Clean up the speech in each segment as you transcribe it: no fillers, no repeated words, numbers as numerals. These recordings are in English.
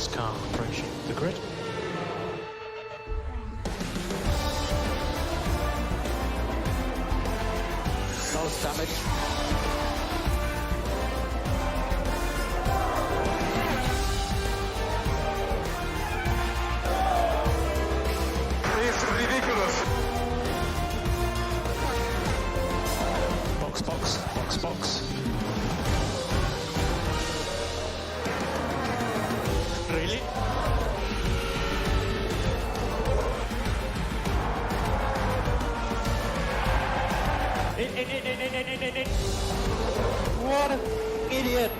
fast car approaching the grid. Nose damage. It's ridiculous. Box, box, box, box. Really? In. What an idiot!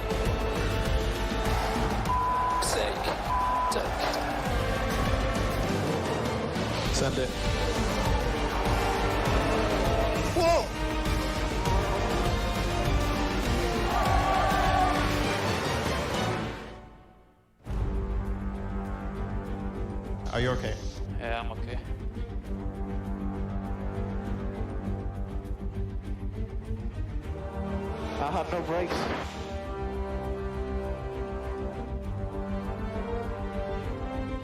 Sake. Send it. Whoa! Are you okay? Yeah, I'm okay. I had no brakes.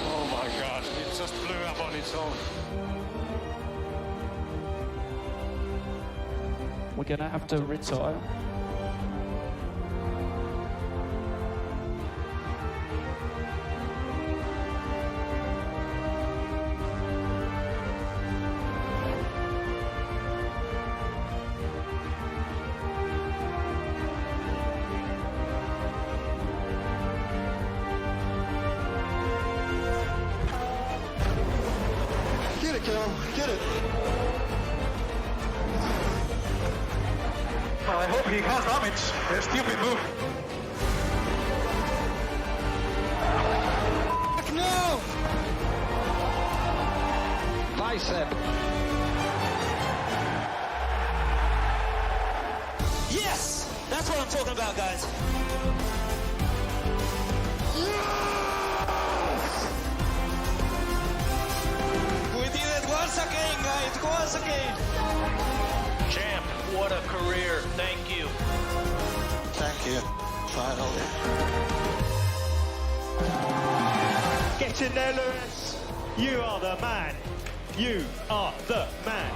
Oh my god, it just blew up on its own. We're gonna have to retire. Get it, Cal, get it. Well, I hope he has damage. A stupid move. No! Bicep. Yes! That's what I'm talking about, guys. We did it once again, guys. Once again. Champ, what a career. Thank you. Thank you. Finally. Get in there, Lewis. You are the man. You are the man.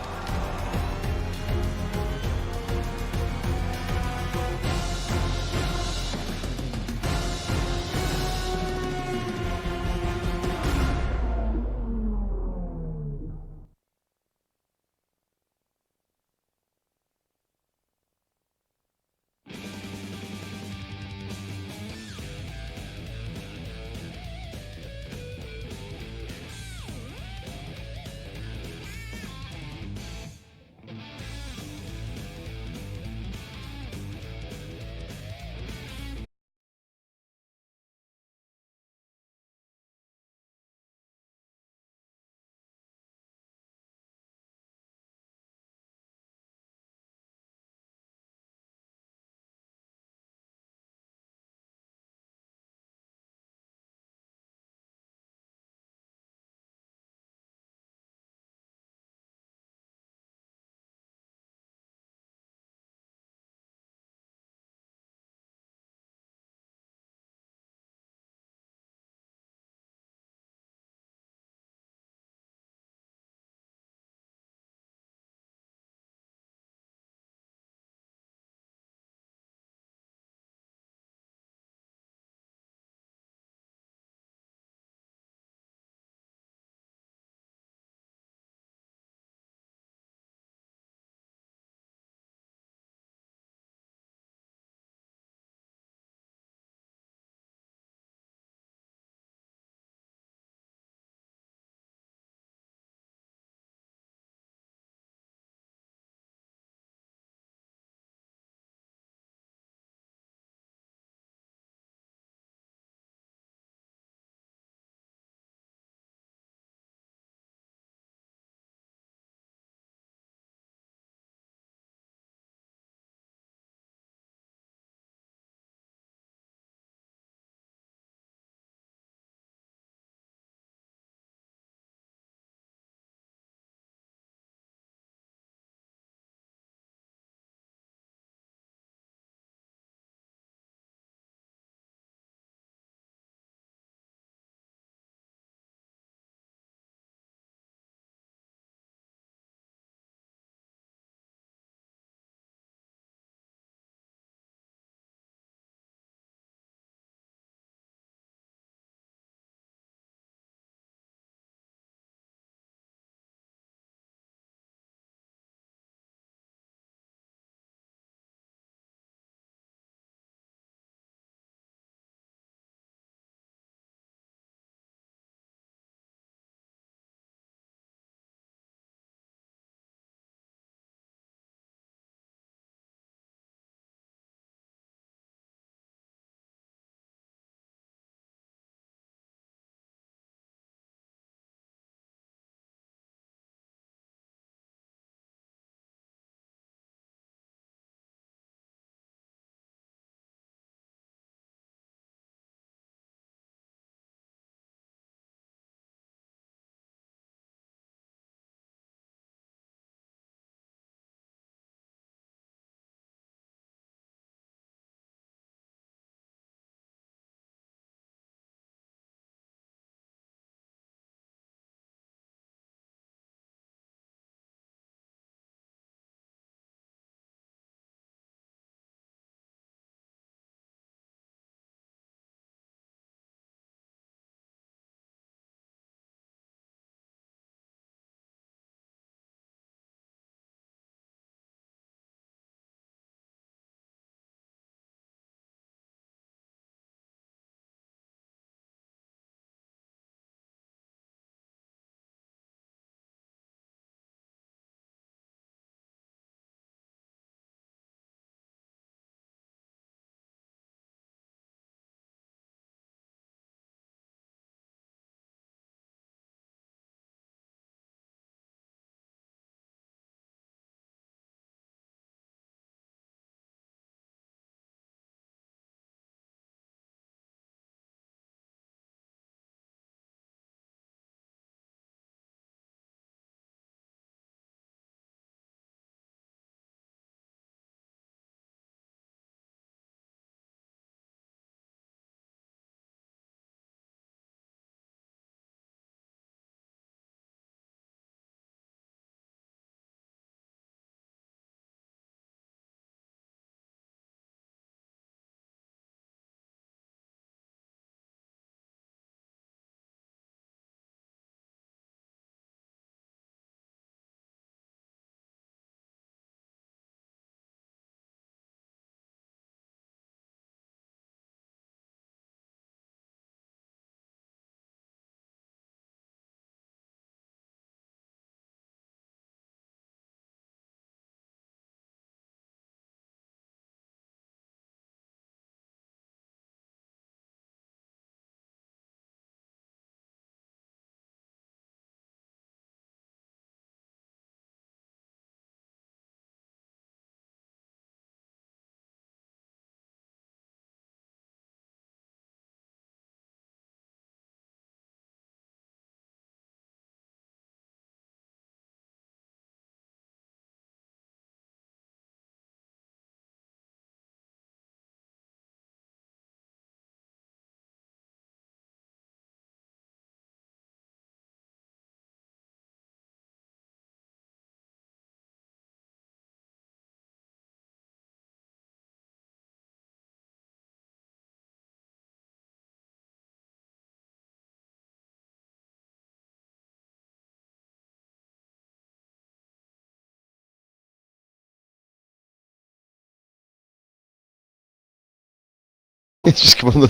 Just come on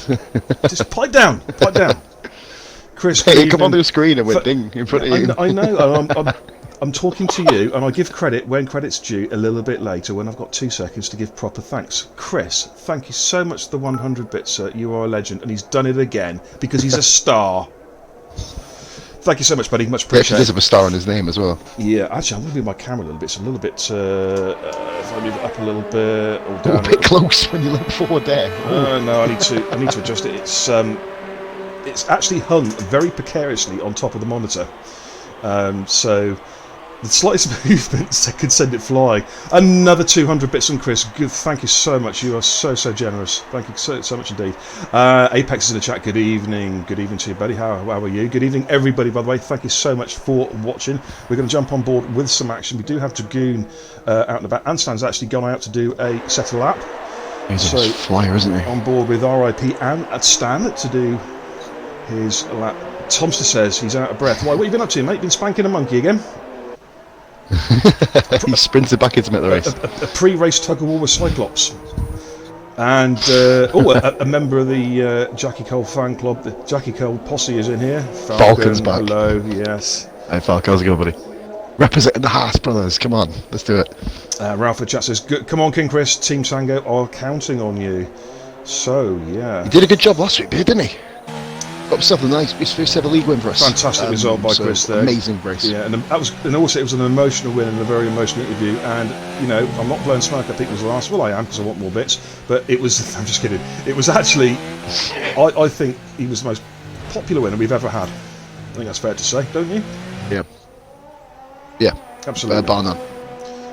Just pipe down, Chris. Hey, come on the screen and went ding in front of you. I know. I'm talking to you, and I give credit when credit's due a little bit later when I've got 2 seconds to give proper thanks. Chris, thank you so much for the 100 bits, sir. You are a legend, and he's done it again because he's a star. Thank you so much, buddy. Much He actually appreciated. does have a star on his name as well. Yeah, actually, I'm going to move my camera a little bit. It's a little bit. If I move it up a little bit or A down. bit close when you look forward there. No, I need to adjust it. It's actually hung very precariously on top of the monitor, so the slightest movement could send it flying. Another 200 bits from Chris. Good, thank you so much. You are so generous. Thank you so much indeed. Apex is in the chat. Good evening to you, buddy. How are you? Good evening, everybody. By the way, thank you so much for watching. We're going to jump on board with some action. We do have Dragoon out and about. Anstan's actually gone out to do a set a lap. He's a flyer, isn't he? On board with RIP and at Stan to do his lap. Tomster says he's out of breath. Why? What have you been up to, mate? Been spanking a monkey again? He sprinted back into the race. A pre-race tug of war with Cyclops, and a member of the Jackie Cole fan club. The Jackie Cole posse is in here. Falcon's back. Hello, yes. Hey, Falcon, how's it going, buddy? Representing the Haas brothers. Come on, let's do it. Ralph in the chat says, "Come on, King Chris. Team Sango are counting on you." So yeah, He did a good job last week, didn't he? Got himself his first ever league win for us. fantastic result by Chris there. Amazing race. Yeah, and also it was an emotional win and a very emotional interview. And you know, I'm not blowing smoke at people's last. Well, I am because I want more bits. But it was. I'm just kidding. It was actually. I think he was the most popular winner we've ever had. I think that's fair to say, don't you? Yeah. Yeah. Absolutely. Bar none.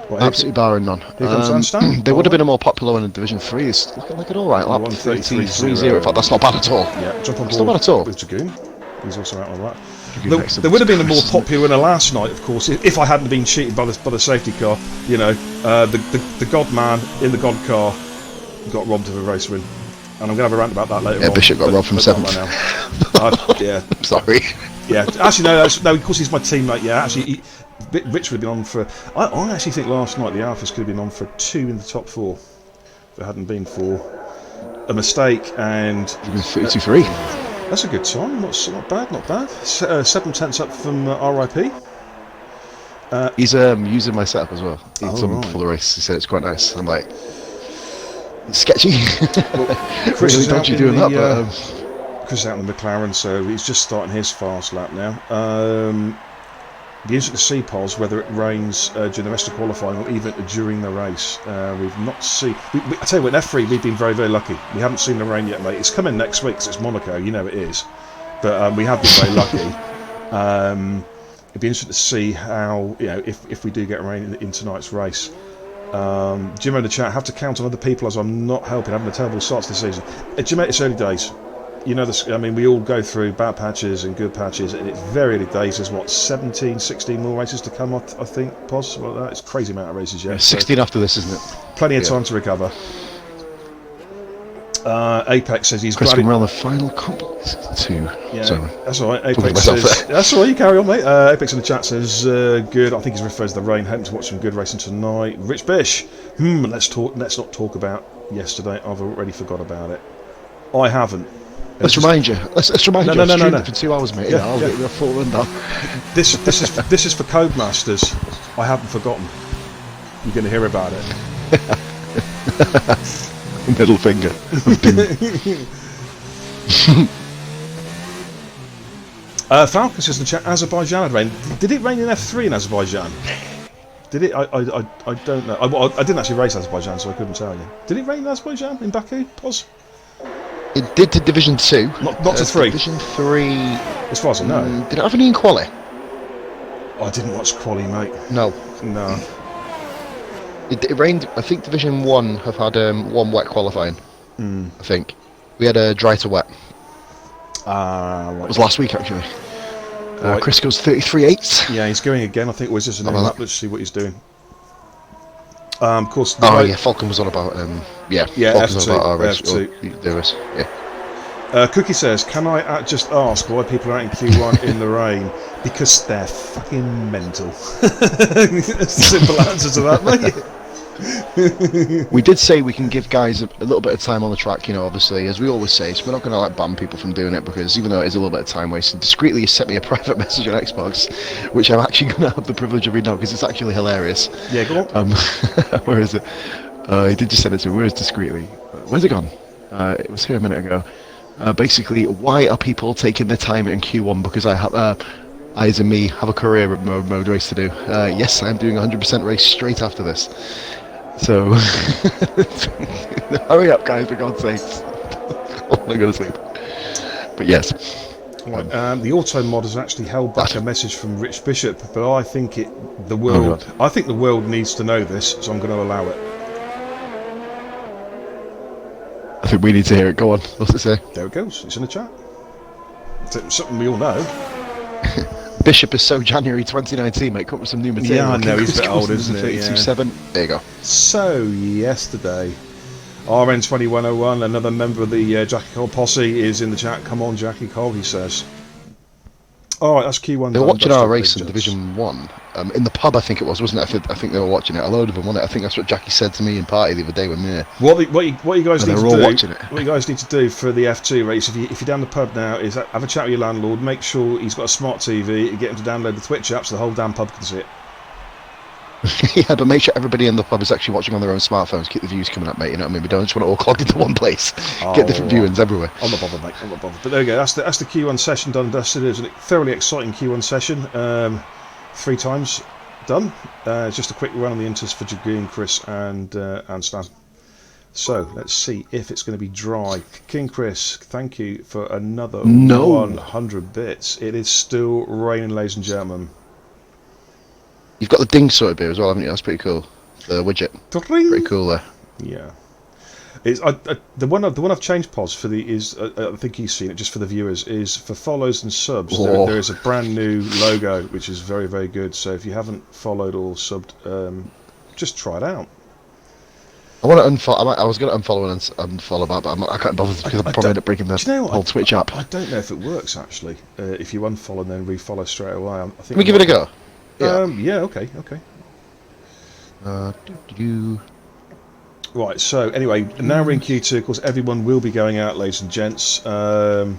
Well, Absolutely barring none. Here comes Anstan. They would have been a more popular one in Division 3. It's looking like an alright lap. 1:33.0. In fact, that's not bad at all. Yeah, jump on It's board not bad at all. with Dragoon. He's also out on that. Dragoon next to There would have been a more Chris, popular winner last night, of course, if I hadn't been cheated by the safety car. You know, the God man in the God car got robbed of a race win. And I'm going to have a rant about that later on. Yeah, Bishop got robbed from 7th. Yeah. Sorry. Yeah, actually, no, of course he's my teammate. Yeah, actually, Rich would have been on for. I actually think last night the Alphas could have been on for 2 in the top 4 if it hadn't been for a mistake and. 32-3. That's a good time. Not bad. 7/10 up from RIP. He's using my setup as well. He's right. for the race. He said it's quite nice. I'm like, it's sketchy. Chris really is out dodgy in doing the, that, but. Chris is out in the McLaren, so he's just starting his fast lap now. Be interesting to see, Pos, whether it rains during the rest of qualifying or even during the race. We've not seen. I tell you what, in F3 we've been very lucky. We haven't seen the rain yet, mate. It's coming next week because it's Monaco, you know it is. But we have been very lucky. It'd be interesting to see how, you know, if we do get rain in tonight's race. Jim in the chat, have to count on other people as I'm not helping, having a terrible start to the season. Jim, it's early days. You know, I mean, we all go through bad patches and good patches, and it's very early days. There's what, 17, 16 more races to come, I think, possible. Well, it's a crazy amount of races yet. 16 after this, isn't it? Plenty of time to recover. Apex says he's Chris glad. we're on the final couple. 2. Yeah, Sorry. that's all right. Talking Apex myself says, there. that's all right. You carry on, mate. Apex in the chat says good. I think he's refers to the rain. Hoping to watch some good racing tonight. Rich Bish. Let's not talk about yesterday. I've already forgot about it. I haven't. Let's remind you. Let's remind you. No. For 2 hours, mate. Yeah, I'll get you a full rundown. This is for Codemasters. I haven't forgotten. You're going to hear about it. Middle finger. Falcon says in the chat, Azerbaijan had rain. Did it rain in F3 in Azerbaijan? Did it? I don't know. I didn't actually race Azerbaijan, so I couldn't tell you. Did it rain in Azerbaijan, in Baku? Pos? It did to Division 2. Not to 3. Division 3. As far as I know. Did it have any in quali? I didn't watch quali, mate. No. It rained. I think Division 1 have had 1 wet qualifying. I think. We had a dry to wet. Right. It was last week, actually. Right. Chris goes 33.8. Yeah, he's going again. I think it was just an lap. Let's see what he's doing. Of course. Yeah, Falcon was on about. Yeah, Falcon was F2, about our race. F2. There was, yeah. Cookie says, can I just ask why people are out in Q1 in the rain? Because they're fucking mental. That's the simple answer to that, mate. We did say we can give guys a little bit of time on the track, you know, obviously, as we always say, so we're not going to like ban people from doing it, because even though it is a little bit of time wasted, discreetly you sent me a private message on Xbox, which I'm actually going to have the privilege of reading out because it's actually hilarious. Yeah, go on. Where is it? He did just send it to me. Where is discreetly? Where's it gone? It was here a minute ago. Basically, why are people taking their time in Q1? Because I have, I as in me, have a career mode race to do. Yes, I'm doing 100% race straight after this. So, hurry up, guys, for God's sakes. I'm going to sleep. But yes. Right, the auto mod has actually held back a message from Rich Bishop, but I think the world needs to know this, so I'm going to allow it. I think we need to hear it. Go on. What's it say? There it goes. It's in the chat. It's something we all know. Bishop is so January 2019, mate. Come up with some new material. Yeah, I know. He's a bit old, isn't it? Yeah. 7. There you go. So, yesterday, RN2101, another member of the Jackie Cole posse, is in the chat. Come on, Jackie Cole, he says. Alright, that's Q1. They were watching our race in Division 1. In the pub, I think it was, wasn't it? I think they were watching it. A load of them, wasn't it? I think that's what Jackie said to me in party the other day when we were there. What you guys need to do, watching it. What you guys need to do for the F2 race, if you're down the pub now, is have a chat with your landlord, make sure he's got a smart TV, and get him to download the Twitch app so the whole damn pub can see it. Yeah, but make sure everybody in the pub is actually watching on their own smartphones. Keep the views coming up, mate. You know what I mean? We don't just want it all clogged into one place. Get different viewings everywhere. I'm not bothered, mate. I'm not bothered. But there we go. That's the Q1 session done and dusted. It was a thoroughly exciting Q1 session. 3 times done. Just a quick run on the inters for Jagoon, Chris, and Stan. So let's see if it's going to be dry. King Chris, thank you for another 100 bits. It is still raining, ladies and gentlemen. You've got the ding sorted beer as well, haven't you? That's pretty cool. The widget. Pretty cool there. Yeah. It's the one I've changed pos for I think he's seen it just for the viewers, is for follows and subs. There is a brand new logo which is very, very good. So if you haven't followed or subbed, just try it out. I want to unfollow. I was going to unfollow and unfollow that, but I can't bother because I'm probably end up breaking the whole Twitch app. I don't know if it works actually. If you unfollow and then refollow straight away, I think. Can we give it a go? Yeah. Okay. Right. So anyway, now we're in Q2. Of course, everyone will be going out, ladies and gents. Now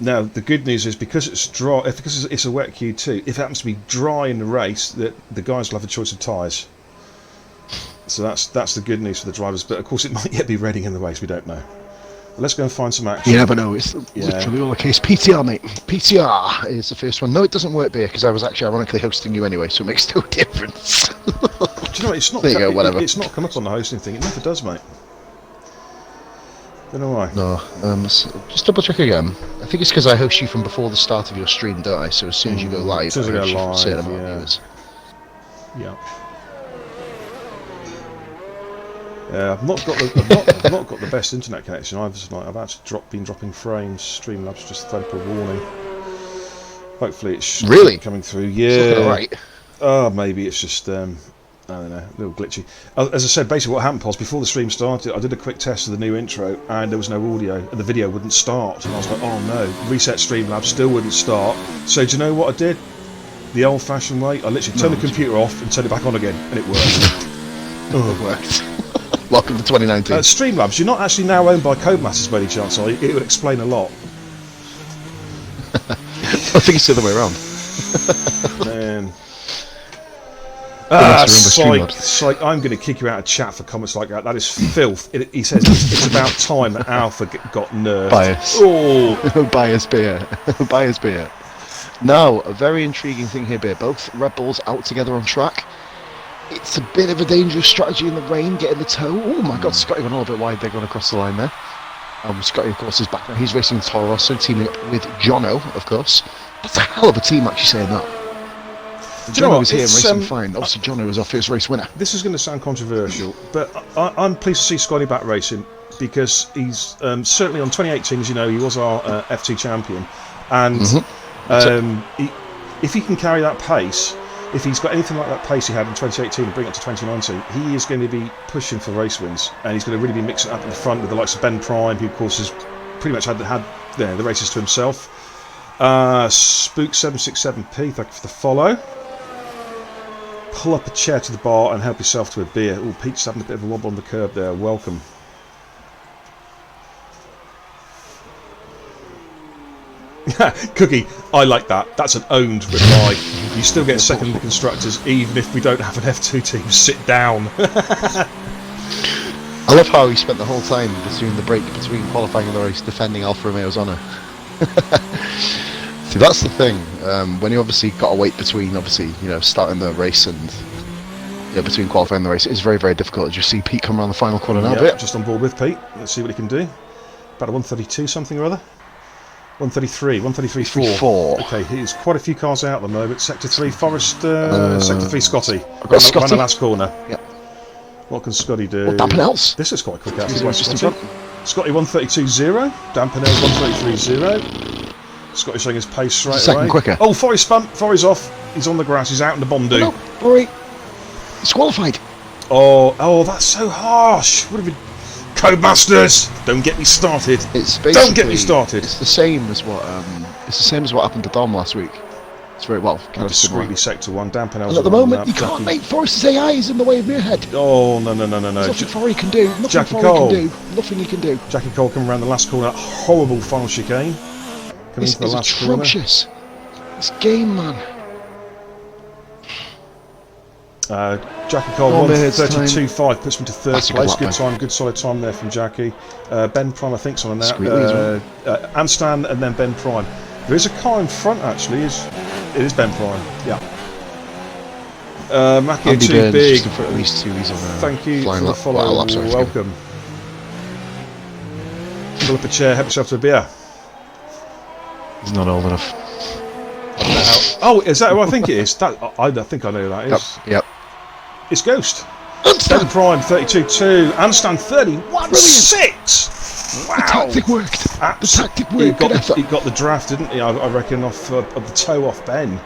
the good news is because it's dry, because it's a wet Q2. If it happens to be dry in the race, the guys will have a choice of tyres. So that's the good news for the drivers. But of course, it might yet be Reading in the race. We don't know. Let's go and find some action. You never know. It's literally all the case. PTR, mate. PTR is the first one. No, it doesn't work, beer, because I was actually ironically hosting you anyway, so it makes no difference. Do you know what? It's not. There you go, whatever. It's not come up on the hosting thing. It never does, mate. Don't know why. No. Just double check again. I think it's because I host you from before the start of your stream, don't I? So as soon as you go live, as soon as I go live, yeah. I've not got the best internet connection. I've actually been dropping frames. Streamlabs just thread per warning. Hopefully it's really coming through. Yeah. Right. Maybe it's just I don't know, a little glitchy. As I said, basically what happened was before the stream started, I did a quick test of the new intro, and there was no audio, and the video wouldn't start. And I was like, oh no! Reset Streamlabs, still wouldn't start. So do you know what I did? The old-fashioned way. I literally turned the computer off and turned it back on again, and it worked. It worked. Welcome to 2019. Streamlabs, you're not actually now owned by Codemasters by any chance, are you? It would explain a lot. I think it's the other way around. Man. Psych, I'm going to kick you out of chat for comments like that. That is filth. He says it's about time that Alpha got nerfed. Bias. Oh. Bias beer. Bias beer. Now, a very intriguing thing here, beer. Both Red Bulls out together on track. It's a bit of a dangerous strategy in the rain, getting the toe. Oh my God, Scotty went a little bit wide there going across the line there. Scotty, of course, is back now. He's racing Toro Rosso, teaming up with Jono, of course. That's a hell of a team, actually, saying that. Jono was here racing fine. Obviously, Jono was our first race winner. This is going to sound controversial, but I'm pleased to see Scotty back racing because he's certainly on 2018, as you know, he was our F2 champion. And if he can carry that pace, if he's got anything like that pace he had in 2018 and bring it to 2019, he is going to be pushing for race wins, and he's going to really be mixing up at the front with the likes of Ben Prime, who of course has pretty much had the races to himself. Spook767p, thank you for the follow. pull up a chair to the bar and help yourself to a beer. Oh, Pete's having a bit of a wobble on the curb there. Welcome. Cookie, I like that. That's an owned reply. You still get second in the constructors, even if we don't have an F2 team. Sit down. I love how he spent the whole time between the break between qualifying and the race defending Alfa Romeo's honour. See, that's the thing. When you obviously got to wait between, obviously, you know, starting the race and between qualifying and the race, it's very, very difficult. As you see Pete come around the final corner now, Yep, just on board with Pete. Let's see what he can do. About a 132 something or other. 133, 133.4. Okay, he's quite a few cars out at the moment. Sector 3, Forrest, Sector 3, Scotty. I've got Scotty. Around the last corner. Yep. What can Scotty do? What Dampenels? This is quite quick out He's of just in Scotty. front. Scotty 132.0. Dampenels 133.0. Scotty showing his pace straight away. Second quicker. Oh, Forrest spun. Forrest's off. He's on the grass. He's out in the Bondu. No, Rory. He's qualified. Oh, that's so harsh. What have you... Codemasters, don't get me started. It's don't get me started. It's the same as what happened to Dom last week. It's very well. Kind of discreetly sector 1, Dampenels. And at the moment, you can't make Forrest's AI is in the way of Muirhead. Oh no! There's nothing Forrest can do. Nothing Jackie Forrest Cole. can do. Nothing he can do. Jackie Cole coming around the last corner. Horrible final chicane. Coming into the last atrocious. Corner. This game, man. Jackie Cole 132.5 puts me to third place. Good time, good solid time there from Jackie. Ben Prime, I think, is on that. Anstan and then Ben Prime. There is a car in front actually. It is Ben Prime. Yeah. Mackie Andy too Burns big. just in front of these two. He's on Thank you for the follow. Welcome. Pull up a chair. Help yourself to a beer. He's not old enough. Oh, is that who I think it is? I think I know who that is. Yep. It's Ghost. Ben Prime 32.2. Anstan 31.6. Wow. The tactic worked. The tactic worked. He got the draft, didn't he? I reckon off of the toe off Ben.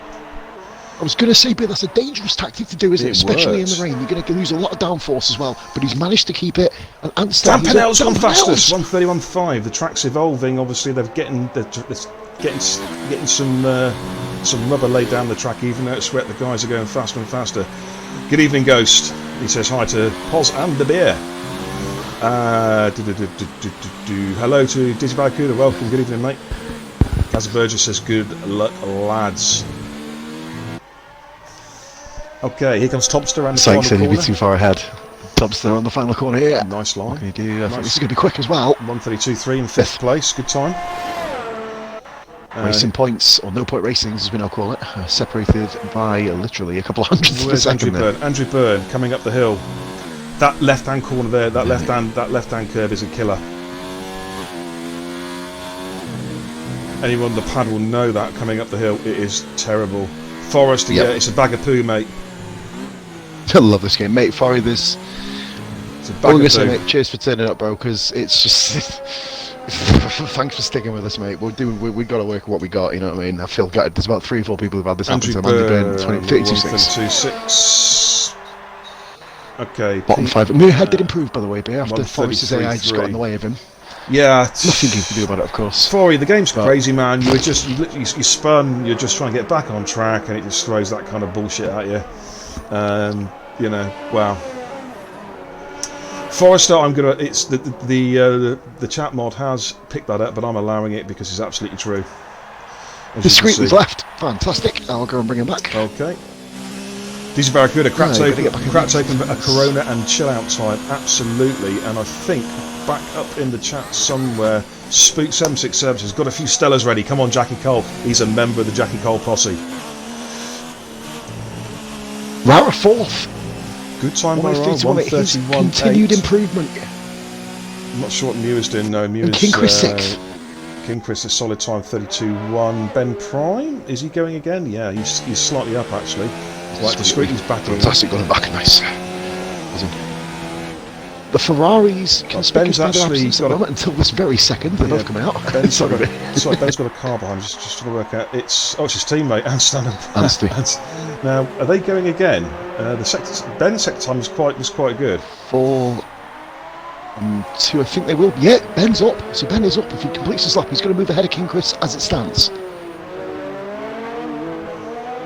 I was going to say, but that's a dangerous tactic to do, isn't it? Especially in the rain. You're going to lose a lot of downforce as well. But he's managed to keep it. And Dampenel's gone fastest. 131.5. The track's evolving. Obviously, they're getting some rubber laid down the track, even though it's wet. The guys are going faster and faster. Good evening, Ghost. He says hi to Poz and the beer. Hello to Dizzy Barracuda. Welcome. Good evening, mate. As Burgess says, good luck, lads. Okay, here comes Topster and the final corner. He'd be too far ahead. Topster on the final corner here. Nice line. What can he do? I think this is going to be quick as well. 132.3 in fifth place. Good time. Racing points, or no point racing as we now call it, separated by literally a couple of hundredths of a second. Andrew Byrne coming up the hill. That left-hand corner there, that left-hand curve is a killer. Anyone on the pad will know that coming up the hill, it is terrible. Forrest, yeah, it's a bag of poo, mate. I love this game, mate. Forry, this. It's a bag of poo. Mate, cheers for turning up, bro. Because it's just. Thanks for sticking with us, mate. We got to work with what we got. You know what I mean? I feel gutted. There's about 3 or 4 people who've had this happen to them. Andy Byrne, 32.6. Okay. Bottom 5. Muirhead did improve, by the way, but after Forrest's AI just got in the way of him. Yeah. Nothing you can do about it, of course. Forry, the game's crazy, man. You spun. You're just trying to get back on track, and it just throws that kind of bullshit at you. You know, wow. Forrester, I'm gonna. It's the chat mod has picked that up, but I'm allowing it because it's absolutely true. The screen was left. Fantastic. I'll go and bring him back. Okay. Dizzy Barracuda, cracked open a Corona and chill out time. Absolutely, and I think back up in the chat somewhere, Spook767 has got a few Stellas ready. Come on, Jackie Cole. He's a member of the Jackie Cole posse. Rara 4th. Good time by Rara, 131.8. Continued improvement. I'm not sure what Mew is doing, no. Mew is King Chris 6. King Chris is solid time, 32.1. Ben Prime, is he going again? Yeah, he's slightly up actually. Right, the screen is back in. Fantastic, got him back, nice. The Ferraris Ben's actually got a moment until this very second. They're both coming out. Ben's got a car behind. Just trying to work out. It's his teammate Anstan. Now, are they going again? Ben's sector time was quite good. 4 and 2, I think they will. Yeah, Ben's up. So Ben is up. If he completes his lap, he's going to move ahead of King Chris as it stands.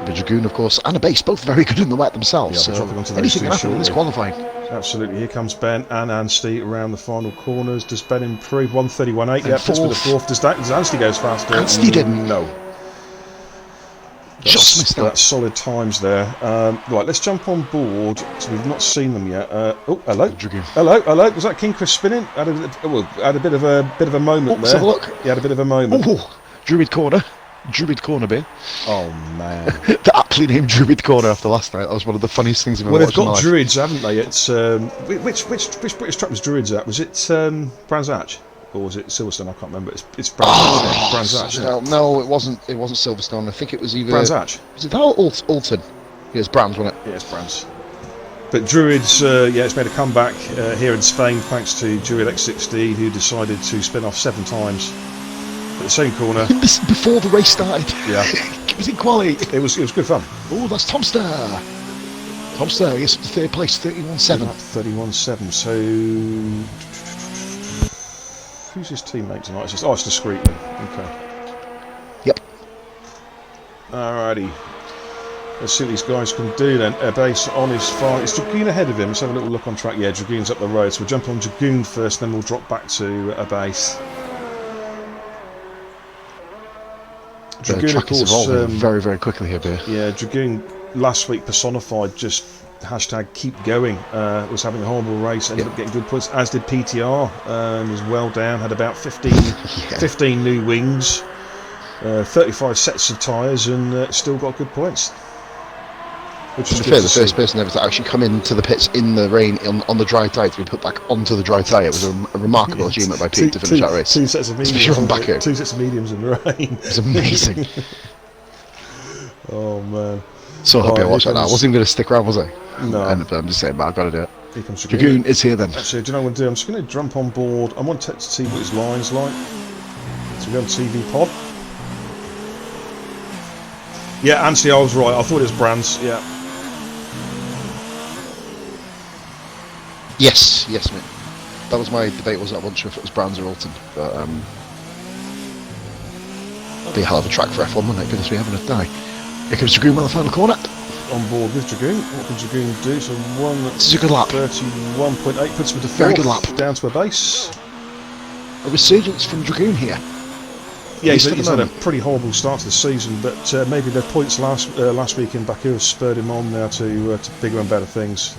The Dragoon, of course, and a base, both very good in the wet themselves. Yeah, So dropping onto those anything two can happen in this shortly. qualifying. Absolutely. Here comes Ben and Anstey around the final corners. Does Ben improve? 1:31.8. And Yeah, puts with the fourth. fourth. Does Anstey goes faster? Anstey didn't. No. Just missed out. That's solid times there. Right, let's jump on board. So we've not seen them yet. Oh, hello. Dragoon. Hello. Was that King Chris spinning? Had a bit of a moment Let's there. have a look. He had a bit of a moment. Oh, Druid Corner. Druid Corner, beer. Oh man. The aptly named Druid Corner after last night. That was one of the funniest things I've ever Well, they've watched in my got life. Druids, haven't they? It's which British track was Druids at? Was it Brands Hatch or was it Silverstone? I can't remember. It's Brands Hatch. No, it wasn't. It wasn't Silverstone. I think it was either Brands Hatch. Was it that or Alton? Yeah, it's Brands, wasn't it? Yeah, it's Brands. But Druids, it's made a comeback here in Spain thanks to Druid X60, who decided to spin off 7 times at the same corner. Before the race started. Yeah. It was in quality. It was good fun. Oh, that's Tomster. Tomster gets up to third place, 31.7. 31.7. So who's his teammate tonight? It's discreetly. Okay. Yep. Alrighty. Let's see what these guys can do then. A base on his far. Is Dragoon ahead of him? Let's have a little look on track. Yeah, Dragoon's up the road. So we'll jump on Dragoon first, then we'll drop back to a base. The Dragoon, track of course, is evolving very, very quickly here, beer. yeah, Dragoon last week personified just hashtag keep going. Was having a horrible race, ended up getting good points, as did PTR. Was well down, had about 15 new wings, 35 sets of tyres, and still got good points. Which is To be good fair, to the see. first person ever to actually come into the pits in the rain on the dry tyre to be put back onto the dry tyre. It was a remarkable achievement by Pete to finish that race. Two sets of mediums. Especially on back here. 2 sets of mediums in the rain. It was amazing. Oh man. So happy I Right, watched here that. I comes- wasn't even going to stick around, was I? No. And I'm just saying, man, I've got to do it. Here comes Dragoon is here then. Actually, do you know what I'm going to do? I'm just going to jump on board. I want to see what his line's like. So we're on TV pod. Yeah, Anstey, I was right. I thought it was Brands. Yeah. Yes, mate. That was my debate, wasn't it? I wasn't sure if it was Brands or Alton. But, be a hell of a track for F1, wouldn't it? Goodness, we having a die. Here comes Dragoon on the final corner. On board with Dragoon. What can Dragoon do? So This is a good lap. 131.8 puts him to Very fourth. good lap. Down to a base. A resurgence from Dragoon here. Yeah, least for he's the had a moment. pretty horrible start to the season, but maybe the points last week in Baku have spurred him on now to bigger and better things.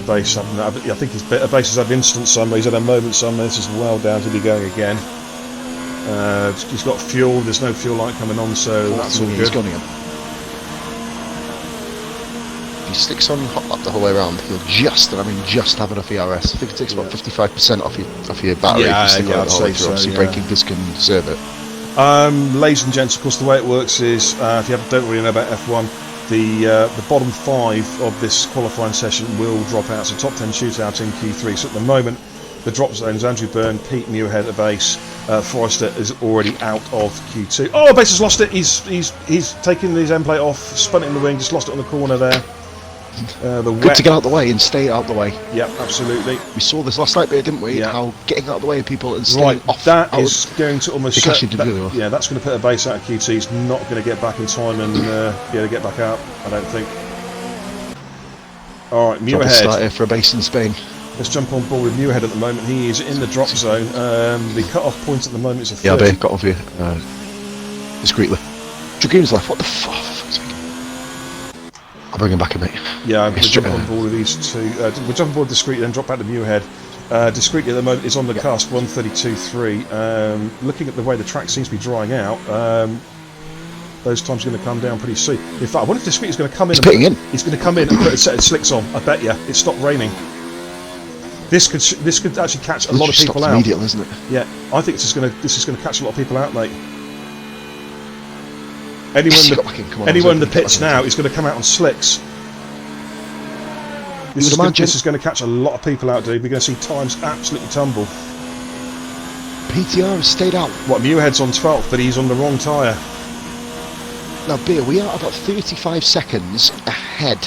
Base, I think Base has had instant summer. He's had a moment summer. This is well down to be going again. He's got fuel. There's no fuel light coming on, so that's all He's good. gone again. If he sticks on hot lap the whole way around, he'll just have enough ERS. I think it takes about 55% off your battery Yeah, if you stick yeah, on it the whole I'd way say through. so, Obviously, yeah. braking disc can serve it. Ladies and gents, of course, the way it works is if you don't really know about F1, the bottom 5 of this qualifying session will drop out. So top 10 shootout in Q3. So at the moment, the drop zones: Andrew Byrne, Pete Muirhead at base. Forrester is already out of Q2. Oh, Base has lost it. He's taken his end plate off, spun it in the wing, just lost it on the corner there. Good to get out the way and stay out the way. Yeah, absolutely. We saw this last night, didn't we? Yeah. How getting out of the way of people and staying Right, off. that out is going to almost Because he did really well. yeah, that's going to put a Base out of QT. He's not going to get back in time and be able to get back out, I don't think. All right, Drop a start Muirhead. here for a base in Spain. Let's jump on board with Muirhead at the moment. He is in the drop zone. The cut-off point at the moment is a 30. Yeah, got off here discreetly. Dragoon's left. What the fuck? I'll bring him back in, mate. Yeah, we'll Yes, jump on board with these two. We'll jump on board discreetly, then drop back to Muirhead. Discreetly at the moment is on the cusp, 132.3. Looking at the way the track seems to be drying out, those times are going to come down pretty soon. In fact, I wonder if Discreet is going to come in. He's pitting in. He's going to come in and put a set of slicks on. I bet you it stopped raining. This could actually catch a lot of people out. Immediately, isn't it? Yeah, I think this is going to catch a lot of people out, mate. Anyone in the pits now is going to come out on slicks. This is going to catch a lot of people out, dude. We're going to see times absolutely tumble. PTR has stayed out. What, Muirhead's on 12th, but he's on the wrong tyre. Now, Beer, we are about 35 seconds ahead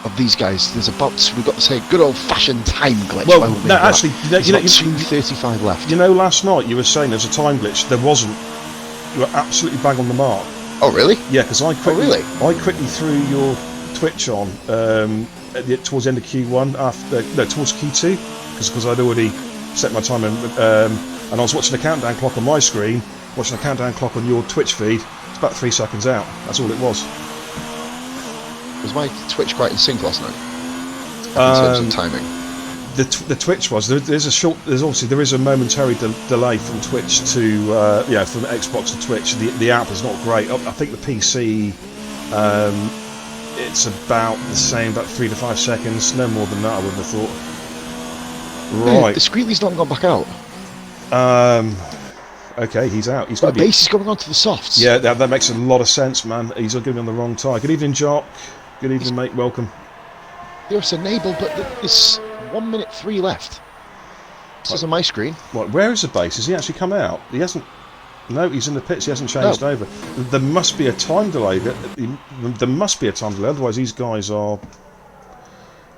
of these guys. We've got to say good old-fashioned time glitch. Well, no, actually, there's about 2:35 left. You know, last night you were saying there's a time glitch. There wasn't. You were absolutely bang on the mark. Oh, really? Yeah, because I quickly, really? I quickly threw your Twitch on towards the end of Q1, towards Q2, because I'd already set my time and I was watching the countdown clock on my screen, watching the countdown clock on your Twitch feed. It's about 3 seconds out. That's all it was. Was my Twitch quite in sync last night? In terms of timing. The Twitch was there's a momentary delay from Twitch to from Xbox to Twitch. The app is not great. I think the PC it's about the same, about 3 to 5 seconds, no more than that. I wouldn't have thought. Right, Discreetly's not gone back out. Okay, he's out. He's But base is going on to the softs. Yeah, that makes a lot of sense, man. He's giving me on the wrong tie. Good evening, Jock. Good evening, mate. Welcome. There's enable, but there's 1 minute 3 left. This is on my screen. Right, where is the base? Has he actually come out? He hasn't. No, he's in the pits. He hasn't changed over. There must be a time delay. There must be a time delay. Otherwise, these guys are,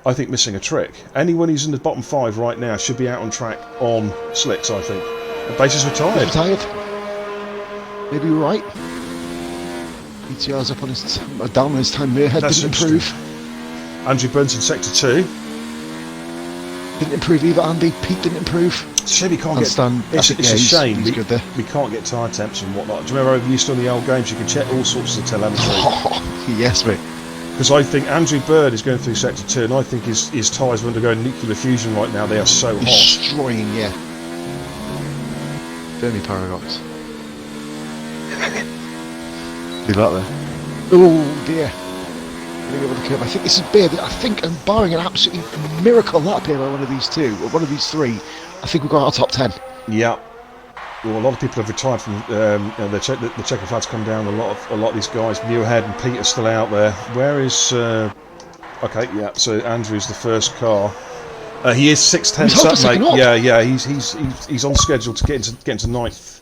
I think, missing a trick. Anyone who's in the bottom 5 right now should be out on track on slicks. I think. The base is retired. He's retired. Maybe you're right. BTR's up on his down on his time. Muirhead didn't improve. Andrew Burns in sector 2. Didn't improve either. Andy. Pete didn't improve. Shame we can't It's it's a shame he's good there. we can't get tyre temps and whatnot. Do you remember over used to on the old games you could check all sorts of telemetry? Oh, yes, mate. Because I think Andrew Bird is going through sector 2 and I think his tyres are undergoing nuclear fusion right now. They are so hot. Destroying, yeah. Fermi paradox. Do that there. Oh dear. Over the curve. I think this is Beard. I think, and barring an absolutely miracle lap here by one of these two, or one of these three, I think we've got our top 10. Yeah. Well, a lot of people have retired from the checker flags come down. A lot of these guys, Muirhead and Pete, are still out there. Where is? Okay, yeah. So Andrew's the first car. He is 6/10 up, mate. Yeah. He's on schedule to get into 9th.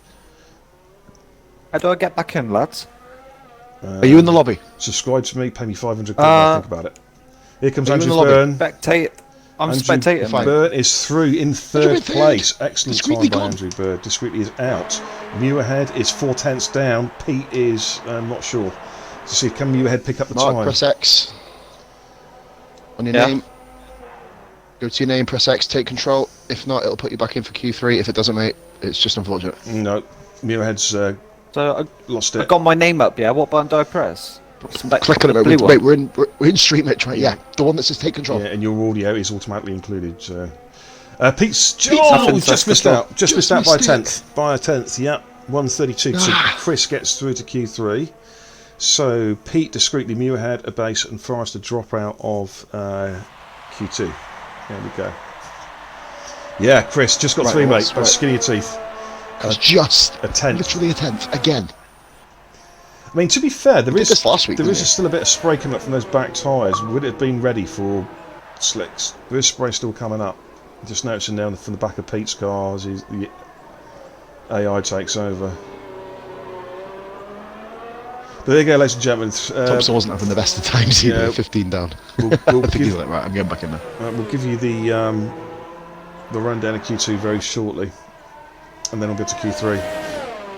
How do I get back in, lads? Are you in the lobby? Subscribe to me, pay me 500 quid. I'll think about it. Here comes Andrew Byrne. Spectate. I'm spectating, mate. Byrne is through in third place. Excellent Discreetly time by gone. Andrew Byrne. Discreetly is out. Muirhead is 4/10 down. Pete is not sure. To see, can Muirhead pick up the Mark, time? press X. On your name. Go to your name, press X, take control. If not, it'll put you back in for Q3. If it doesn't, mate, it's just unfortunate. No, Muirhead's So lost I it. got my name up, yeah? What button do I press? Click on it, mate. Wait, we're in stream it, right? Yeah, the one that says take control. Yeah, and your audio is automatically included. So. Pete's just missed out. Just missed out by a tenth. By a tenth, yeah. 132. So Chris gets through to Q3. So Pete discreetly, Muirhead, a base, and Forrest a drop out of Q2. There we go. Yeah, Chris just got through, mate. By the skin of your teeth. Just a tenth. Literally a tenth again. I mean, to be fair, there is still a bit of spray coming up from those back tyres. Would it have been ready for slicks? There is spray still coming up. Just noticing now from the back of Pete's car as the AI takes over. But there you go, ladies and gentlemen. Thompson wasn't having the best of times either. 15 down. We'll give, right, I'm getting back in there. We'll give you the rundown of Q2 very shortly, and then we'll get to Q3.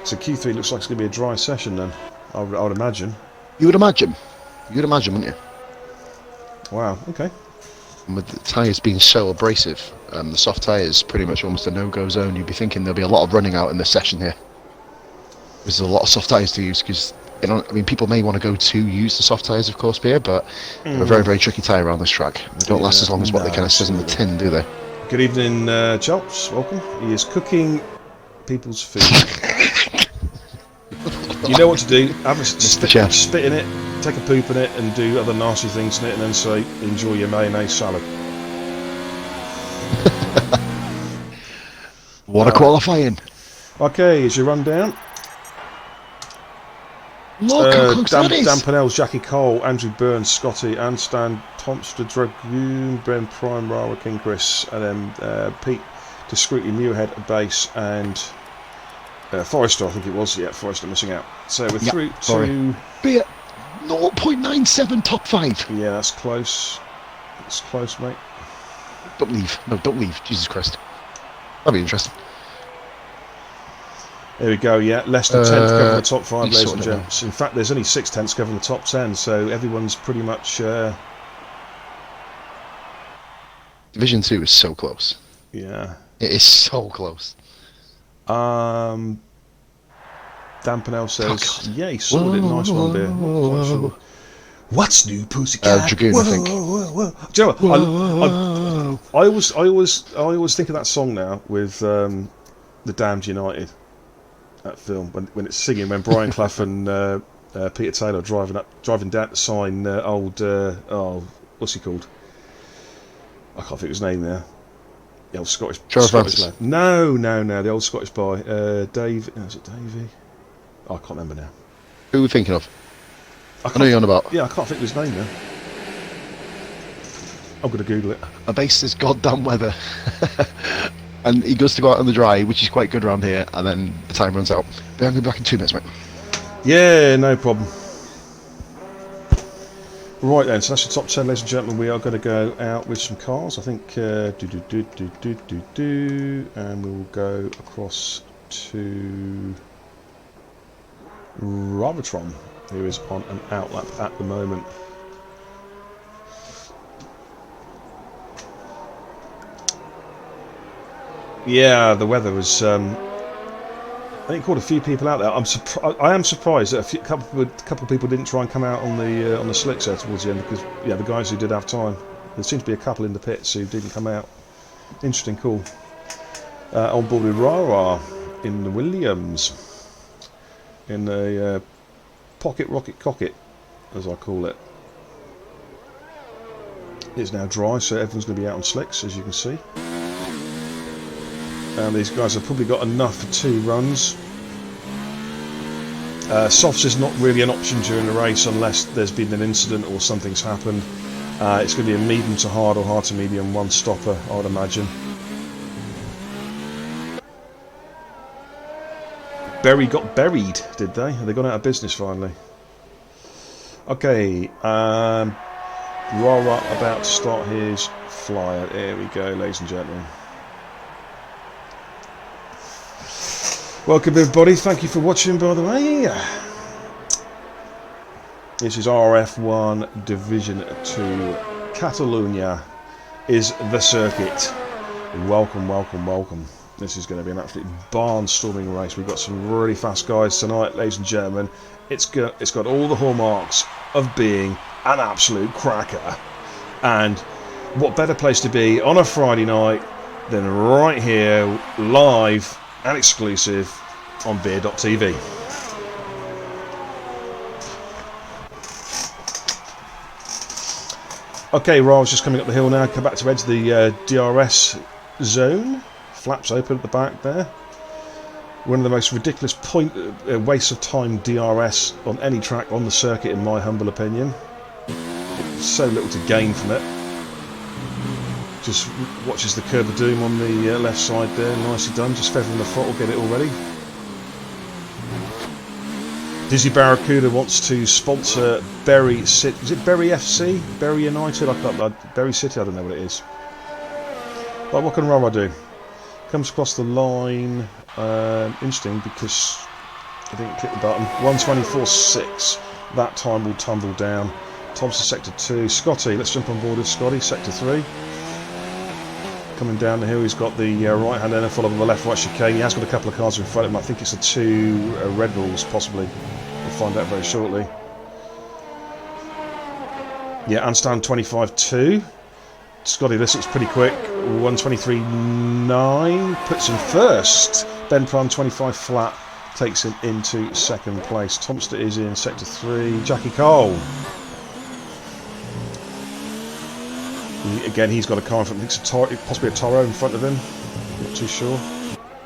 So Q3 looks like it's going to be a dry session then. I would imagine. You would imagine. You'd imagine, wouldn't you? Wow. Okay. And with the tyres being so abrasive, the soft tyres pretty much almost a no-go zone. You'd be thinking there'll be a lot of running out in this session here. There's a lot of soft tyres to use because people may want to go to use the soft tyres, of course, here, but they're a very, very tricky tyre around this track. They don't last as long as what they kind of says in the tin, do they? Good evening, Chops. Welcome. He is cooking people's food. You know what to do. Have a spit in it, take a poop in it, and do other nasty things in it, and then say, enjoy your mayonnaise salad. What a qualifying. Okay, here's your rundown. Look how close that is. Dan Pennell, Jackie Cole, Andrew Burns, Scotty, Anstan, Tomster, Dragoon, Ben Prime, Rara, King Chris, and then Pete, discreetly, Muirhead, a base, and Forrester, I think it was. Yeah, Forrester missing out. So we're through to... Be at 0.97 top 5. Yeah, that's close. That's close, mate. Don't leave. No, don't leave. Jesus Christ. That'd be interesting. There we go, yeah. Less than 10 to cover the top 5, he's ladies and sorted it gents. In fact, there's only 6 tenths covering the top 10, so everyone's pretty much... Division 2 is so close. yeah. It is so close. Dampenel says, God. yeah, he sorted it. Nice one, beer. Not quite sure. What's new, pussycat? Dragoon, whoa, I think. Whoa, whoa. Do you know what? I always think of that song now with The Damned United. That film when it's singing when Brian Clough and Peter Taylor driving down to sign what's he called? I can't think of his name now. The old Scottish lad. No, the old Scottish boy. Dave. No, is it Davey? Oh, I can't remember now. Who are we thinking of? I know you're on about. Yeah, I can't think of his name now. I'm going to Google it. I base this goddamn weather. And he goes to go out on the dry, which is quite good around here, and then the time runs out. But I'm going to be back in 2 minutes, mate. Yeah, no problem. Right then, so that's the top 10, ladies and gentlemen. We are going to go out with some cars. I think, and we'll go across to Robotron, who is on an outlap at the moment. Yeah, the weather was. I think caught a few people out there. I am surprised that a couple of people didn't try and come out on the slicks there towards the end, because the guys who did have time. There seemed to be a couple in the pits who didn't come out. Interesting call. On board with Rara in the Williams, in the pocket rocket cocket, as I call it. It's now dry, so everyone's going to be out on slicks, as you can see. And these guys have probably got enough for 2 runs. Softs is not really an option during the race unless there's been an incident or something's happened. It's going to be a medium to hard or hard to medium one stopper, I would imagine. Berry got buried, did they? Have they gone out of business finally? Okay, Rara about to start his flyer. There we go, ladies and gentlemen. Welcome everybody, thank you for watching, by the way. This is RRF1 Division 2. Catalonia is the circuit. Welcome, welcome, welcome. This is going to be an absolute barnstorming race. We've got some really fast guys tonight, ladies and gentlemen. It's got all the hallmarks of being an absolute cracker. And what better place to be on a Friday night than right here, live and exclusive on beer.tv. Okay, Rara's just coming up the hill now. Come back to enter the DRS zone. Flaps open at the back there. One of the most ridiculous waste of time DRS on any track on the circuit, in my humble opinion. So little to gain from it. Just watches the curb of doom on the left side there, nicely done. Just feathering the throttle, get it all ready. Dizzy Barracuda wants to sponsor Bury City. Is it Bury FC? Bury United? Bury City, I don't know what it is. But what can Rara do? Comes across the line. Interesting, because I didn't click the button. 124.6. That time will tumble down. Thompson sector 2. Scotty, let's jump on board with Scotty, sector 3. Coming down the hill, he's got the right hand end followed by the left-right chicane. He has got a couple of cars in front of him. I think it's the 2 Red Bulls, possibly. We'll find out very shortly. Yeah, handstand 25.2. Scotty, this looks pretty quick. 123.9 puts him first. Ben Prime 25 flat takes him into second place. Tomster is in sector 3. Jackie Cole. Again, he's got a car in front. I think it's possibly a Toro in front of him. Not too sure.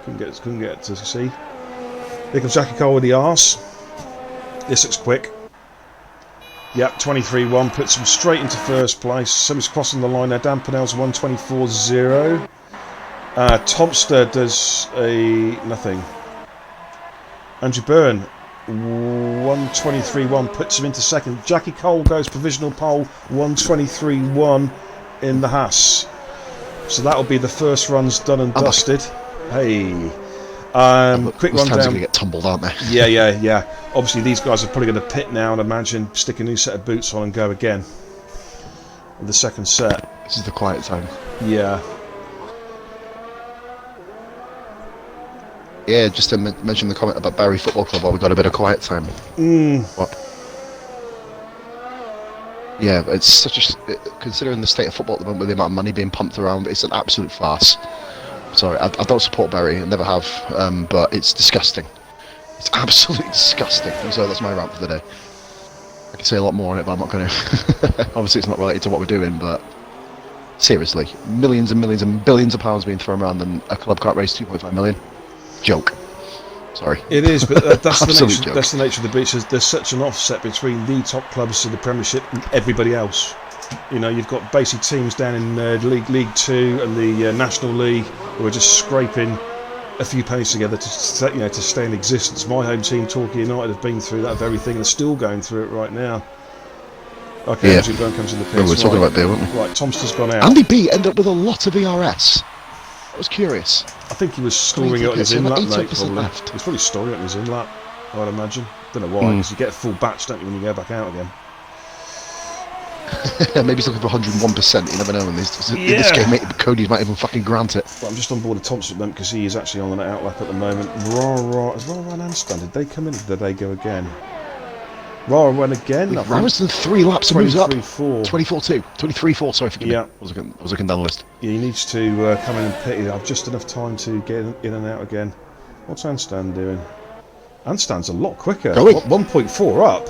Couldn't get to see. Here comes Jackie Cole with the arse. This looks quick. Yep, 23.1 puts him straight into first place. Somebody's crossing the line there. Dan Pinnell's 124.0. Tomster does a nothing. Andrew Byrne 123.1 puts him into second. Jackie Cole goes provisional pole 123.1 in the Haas. So that'll be the first runs done and dusted. Hey. Quick Those times are rundown. going to get tumbled, aren't they? Yeah. Obviously, these guys are probably going to pit now and imagine stick a new set of boots on and go again. In the second set. This is the quiet time. Yeah. Yeah, just to mention the comment about Barry Football Club while we got a bit of quiet time. What? Yeah, it's such a... Considering the state of football at the moment with the amount of money being pumped around, it's an absolute farce. Sorry, I don't support Barry, I never have, but it's disgusting. It's absolutely disgusting. So that's my rant for the day. I can say a lot more on it, but I'm not going to. Obviously, it's not related to what we're doing, but seriously, millions and millions and billions of pounds being thrown around, and a club can't raise 2.5 million. Joke. Sorry. It is, but that's, Absolute nature, joke. that's the nature of the beach. There's such an offset between the top clubs in the Premiership and everybody else. You know, you've got basic teams down in League 2 and the National League who are just scraping a few pennies together to stay in existence. My home team, Torquay United, have been through that very thing and are still going through it right now. Okay, Andrew Byrne comes in the pitch. We were talking about beer, weren't we? Right, Tomster's gone out. Andy B ended up with a lot of ERS. I was curious. I think he was storing it on his Like inlet, mate, 80% probably. left. He was probably storing it on his inlet, I'd imagine. Don't know why, because you get a full batch, don't you, when you go back out again. Maybe he's looking for 101%. You never know. In this game, Cody's might even fucking grant it. Well, I'm just on board with Thompson at them because he is actually on an outlap at the moment. As well, Ryan Anston, did they come in or did they go again? Rara went again. Ramsden 3 laps and moves up. 23-4. 24-2. 23-4, sorry, forgive me. Yeah. I was looking down the list. Yeah, he needs to come in and pit. I've just enough time to get in and out again. What's Anstan doing? Anstan's a lot quicker. Going. 1.4 up.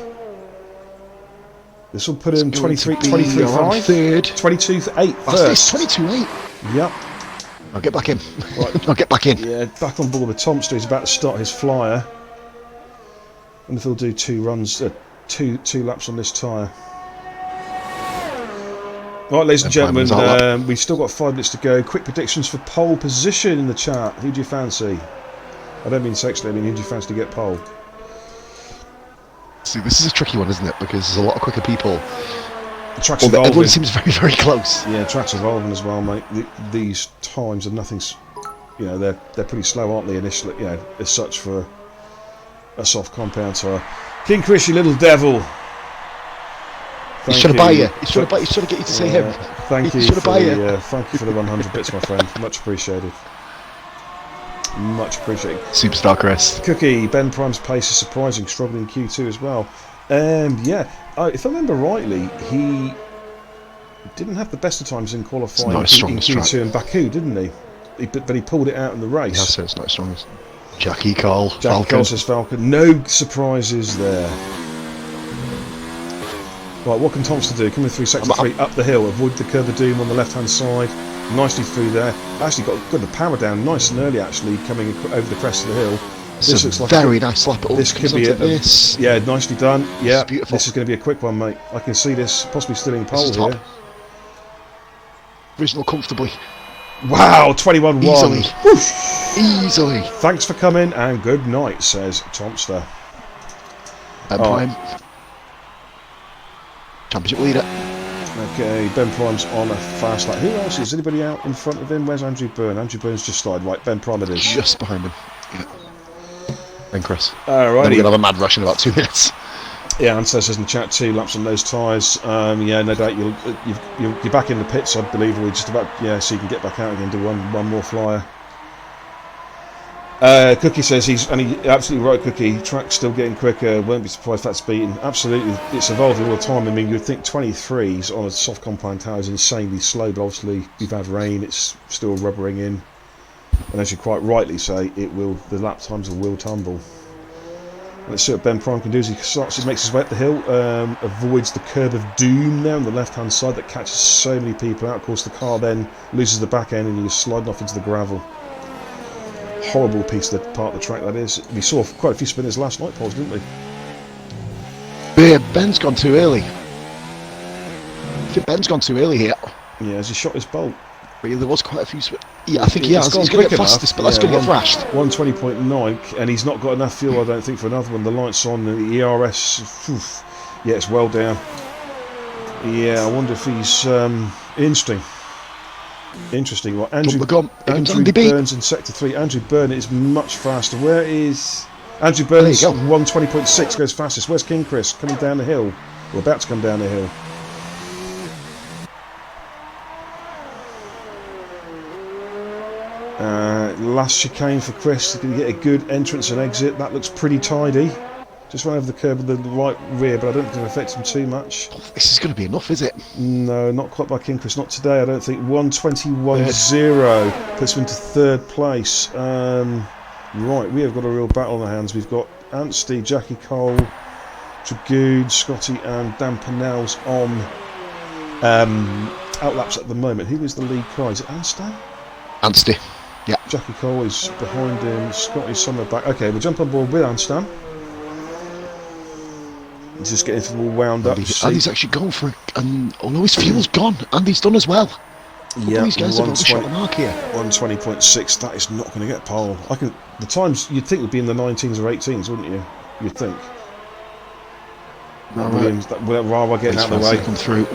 This will put him 23-5. Third. 22-8 That's first. 22-8. Yep. I'll get back in. Right. I'll get back in. Yeah, back on board with Tomster. He's about to start his flyer. And if he'll do 2 runs, two laps on this tyre. Right, ladies and gentlemen, we've still got 5 minutes to go. Quick predictions for pole position in the chat. Who do you fancy? I don't mean sexually, I mean who do you fancy to get pole? See, this is a tricky one, isn't it? Because there's a lot of quicker people. The track's evolving. Everyone seems very, very close. Yeah, track's evolving as well, mate. These times are nothing's. You know, they're pretty slow, aren't they? Initially, you know, as such for a soft compound tyre. King Chris, you little devil. He's trying to buy you. He's trying to get you to say him. Thank you. He's trying to buy you. Thank you for the 100 bits, my friend. Much appreciated. Much appreciated. Superstar Chris. Cookie, Ben Prime's pace is surprising, struggling Q2 as well. Yeah, if I remember rightly, he didn't have the best of times in qualifying in Q2 in Baku, didn't he? But he pulled it out in the race. Yeah, so it's not as strong as Jackie Cole. Jackie Cole says Falcon. No surprises there. Right, what can Thompson do? Coming through sector 3 up the hill, avoid the curve of doom on the left hand side. Nicely through there. Actually got the power down nice and early, actually, coming over the crest of the hill. This looks like a very nice lap. This could be yeah, nicely done. Yeah, beautiful. This is going to be a quick one, mate. I can see this possibly stealing pole here. Reasonable comfortably. Wow, 21-1. Easily. Whoosh. Easily. Thanks for coming and good night, says Tomster. Prime. Championship leader. Okay, Ben Prime's on a fast lap. Who else is? Anybody out in front of him? Where's Andrew Byrne? Andrew Byrne's just started. Right, Ben Prime it is. Just behind him. Yeah. And Chris. Alrighty. Then we're going to have a mad rush in about 2 minutes. Yeah, Ansel says in the chat 2 laps on those tyres. Yeah, no doubt you're back in the pits, I believe, or just about, so you can get back out again and do one more flyer. Cookie says absolutely right, Cookie. Track's still getting quicker. Won't be surprised if that's beaten. Absolutely, it's evolving all the time. I mean, you'd think 23s on a soft compound tower is insanely slow, but obviously we've had rain. It's still rubbering in, and as you quite rightly say, the lap times will tumble. Let's see what Ben Prime can do as he makes his way up the hill, avoids the curb of doom there on the left hand side that catches so many people out. Of course, the car then loses the back end and you're sliding off into the gravel. Horrible piece of the part of the track that is. We saw quite a few spinners last night, Pauls, didn't we? Yeah, Ben's gone too early. I think Ben's gone too early here. Yeah, as he shot his bolt. But yeah, there was quite a few I think he has. He's going to get fastest, but that's going to get thrashed. 120.9, and he's not got enough fuel, I don't think, for another one. The light's on, the ERS, yeah, it's well down. Yeah, I wonder if he's interesting. Interesting. Well, Andrew Andy B. Burns in Sector 3. Andrew Byrne is much faster. Where is Andrew Burns? 120.6 goes fastest. Where's King Chris? Coming down the hill. We're about to come down the hill. Last chicane for Chris. He's going to get a good entrance and exit. That looks pretty tidy. Just run over the curb with the right rear, but I don't think it'll affect him too much. This is going to be enough, is it? No, not quite by King Chris. Not today, I don't think. 121.0 puts him into third place. Right, we have got a real battle on our hands. We've got Anstey, Jackie Cole, Dragoon, Scotty and Dan Pennell's on outlaps at the moment. Who is the lead car? Is it Anstey? Anstey, yeah. Jackie Cole is behind him. Scotty's somewhere back. Okay, we'll jump on board with Anstey. He's just getting it all wound up. Andy's actually gone for it, and although his fuel's gone, Andy's done as well. Yeah, these guys have overshot the mark here. 120.6. That is not going to get pole. The times you'd think would be in the 19s or 18s, wouldn't you? You'd think. Without Rawa getting out of the way. Come through.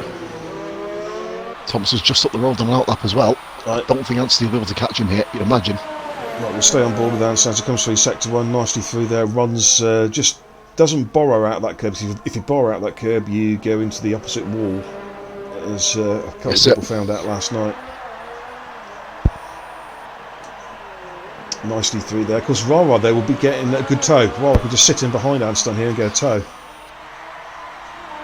Thompson's just up the road on an outlap as well. Right. I don't think Anstey will be able to catch him here. You'd imagine. Right, we'll stay on board with Anstey as he comes through Sector 1 nicely through there. Runs just. Doesn't borrow out that curb. If you borrow out that curb, you go into the opposite wall, as a couple of people found out last night. Nicely through there. Of course, Rara there will be getting a good tow. Rara could just sit in behind Anston here and get a tow.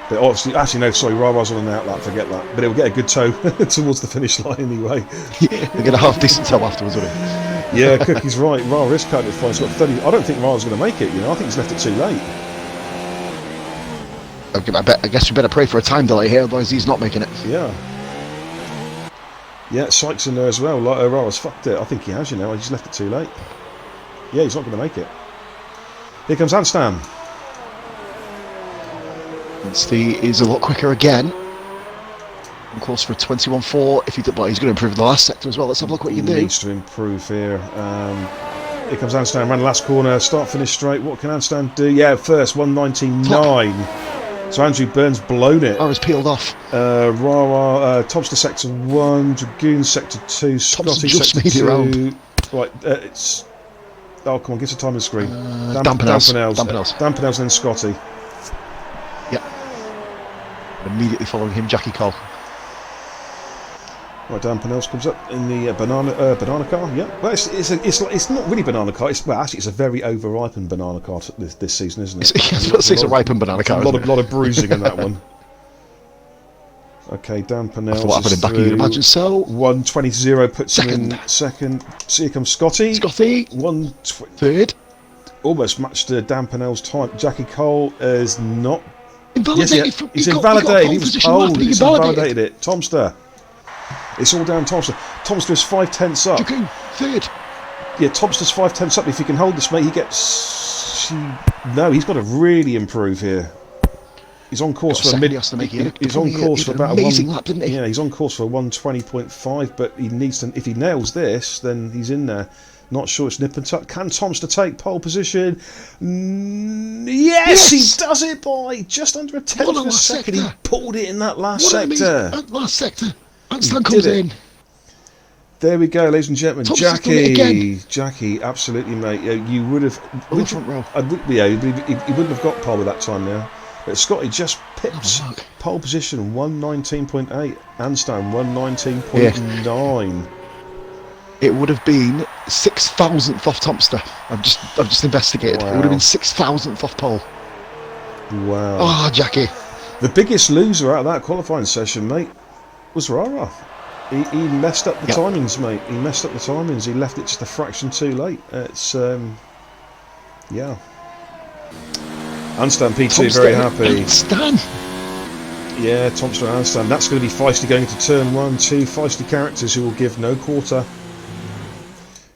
But obviously, actually no, sorry, Rara's on an outlap. Forget that. But it will get a good tow towards the finish line anyway. Yeah, they get a half decent tow afterwards, won't it? Yeah, Cookie's right. Rara is cutting it fine. He's got 30. I don't think Rara's going to make it. You know, I think he's left it too late. I guess we better pray for a time delay here, otherwise he's not making it. Yeah. Yeah, Sykes in there as well. Like, Rara's fucked it. I think he has, you know. He's left it too late. Yeah, he's not going to make it. Here comes Anstam. Anstey is a lot quicker again. On course for a 21.4. If he did, well, he's going to improve the last sector as well. Let's have a look what he can do. Needs to improve here. Here comes Anstam. Ran the last corner. Start, finish straight. What can Anstam do? Yeah, first 119.9. So Andrew Burns blown it. Rara's peeled off. Rara, Thompson Sector 1, Dragoon Sector 2, Scotty just Sector made 2. it round. Right, it's... Oh, come on, give us a time on the screen. Dan Pennell's and then Scotty. Yeah. Immediately following him, Jackie Cole. Right, Dan Pennell's comes up in the banana car. Yeah, well, it's not really banana car. Actually, it's a very overripened banana car this season, isn't it? It's a ripened banana car. A lot of bruising in that one. Okay, Dan Pennell. What happened in back? You'd imagine so. 120.0 puts him in second. So here comes Scotty. Third. Almost matched Dan Pennell's time. Jackie Cole is not. Invalidated. Yes, he's invalidated. He was told. He's invalidated it. Tomster. It's all down Tomster. Tomster is 5/10 up. Dragoon, third. Yeah, Tomster's 5/10 up. If he can hold this, mate, he gets. No, he's got to really improve here. He's on course for he's on course for about amazing lap, didn't he? Yeah, he's on course for 120.5, but he needs to. If he nails this, then he's in there. Not sure it's nip and tuck. Can Tomster take pole position? Yes, he does it by just under a tenth of a second. He pulled it in that last sector. Last sector. Anstan comes in. There we go, ladies and gentlemen. Jackie, absolutely, mate. You would have. Front row. He wouldn't have got pole at that time now. But Scotty just pips pole position 119.8. Anstan 119.9. It would have been 6,000th off Tomster. I've just investigated. Wow. It would have been 6,000th off pole. Wow. Oh, Jackie. The biggest loser out of that qualifying session, mate, was Rara. He messed up the timings, mate. He messed up the timings. He left it just a fraction too late. It's yeah. Anstan P2 very happy. Anstan. Yeah, Thompson and Anstan. That's going to be feisty going into turn 1, 2 feisty characters who will give no quarter.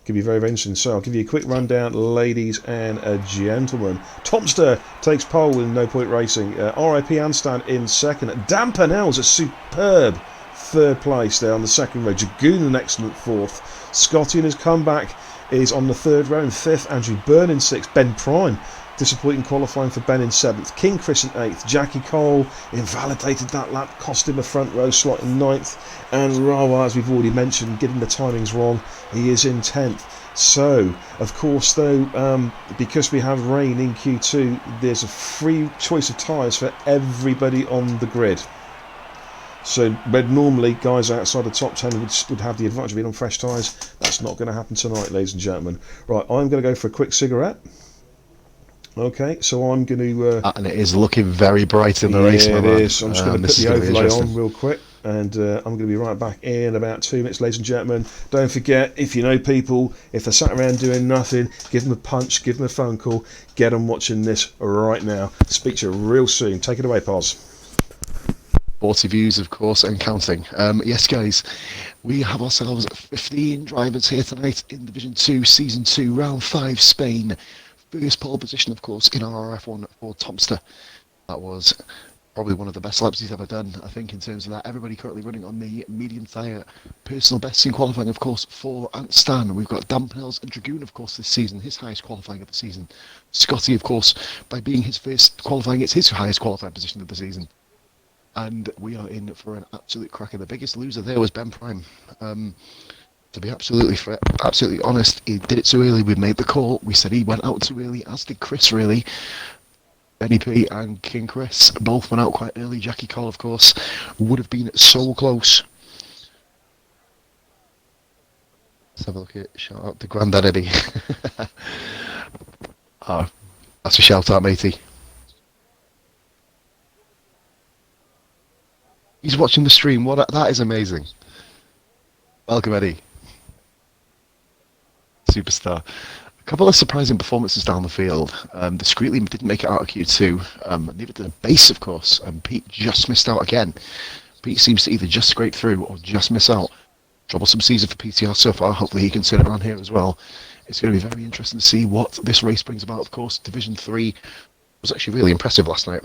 Could be very, very interesting. So I'll give you a quick rundown, ladies and gentlemen. Tomster takes pole with No Point Racing. RIP Anstan in second. Dan Pennell's a superb third place there on the second row. Dragoon an excellent fourth. Scotty in his comeback is on the third row in fifth. Andrew Byrne in sixth. Ben Prime Disappointing qualifying for Ben in 7th. King Chris in 8th. Jackie Cole invalidated that lap, cost him a front row slot in 9th. And Rawa, as we've already mentioned, getting the timings wrong, he is in 10th. So, of course, though, because we have rain in Q2, there's a free choice of tyres for everybody on the grid. So, where normally guys outside the top 10 would have the advantage of being on fresh tyres, that's not going to happen tonight, ladies and gentlemen. Right, I'm going to go for a quick cigarette. Okay, so I'm going to... and it is looking very bright in the race, my it man. is. I'm just going to put the overlay on real quick, and I'm going to be right back in about 2 minutes, ladies and gentlemen. Don't forget, if you know people, if they're sat around doing nothing, give them a punch, give them a phone call, get them watching this right now. Speak to you real soon. Take it away, Paz. 40 views, of course, and counting. Yes, guys, we have ourselves 15 drivers here tonight in Division 2, Season 2, Round 5, Spain. First pole position, of course, in RRF1 for Tomster. That was probably one of the best laps he's ever done, I think, in terms of that. Everybody currently running on the medium tyre. Personal best in qualifying, of course, for Ant Stan. We've got Dan Pennells and Dragoon, of course, this season, his highest qualifying of the season. Scotty, of course, by being his first qualifying, it's his highest qualifying position of the season. And we are in for an absolute cracker. The biggest loser there was Ben Prime. To be absolutely honest, he did it too early. We made the call. We said he went out too early, as did Chris, really. Benny P and King Chris both went out quite early. Jackie Cole, of course, would have been so close. Let's have a look at shout out to Grandad Eddie. Oh, that's a shout out, matey. He's watching the stream. That is amazing. Welcome, Eddie. Superstar. A couple of surprising performances down the field. Discreetly didn't make it out of Q2. Neither did Base, of course. Pete just missed out again. Pete seems to either just scrape through or just miss out. Troublesome season for PTR so far. Hopefully he can turn it around here as well. It's going to be very interesting to see what this race brings about. Of course, Division 3 was actually really impressive last night.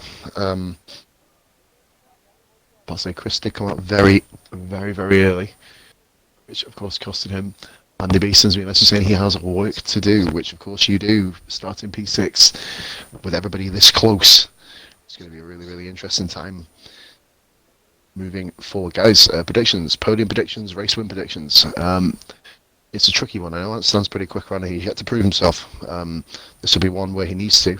I'll say Chris did come out very, very, very early, which of course costed him. Andy Beeson's been messaging saying he has work to do, which of course you do, starting P6 with everybody this close. It's going to be a really, really interesting time moving forward. Guys, predictions, podium predictions, race win predictions. It's a tricky one. I know Stan's pretty quick around here. He's yet to prove himself. This will be one where he needs to.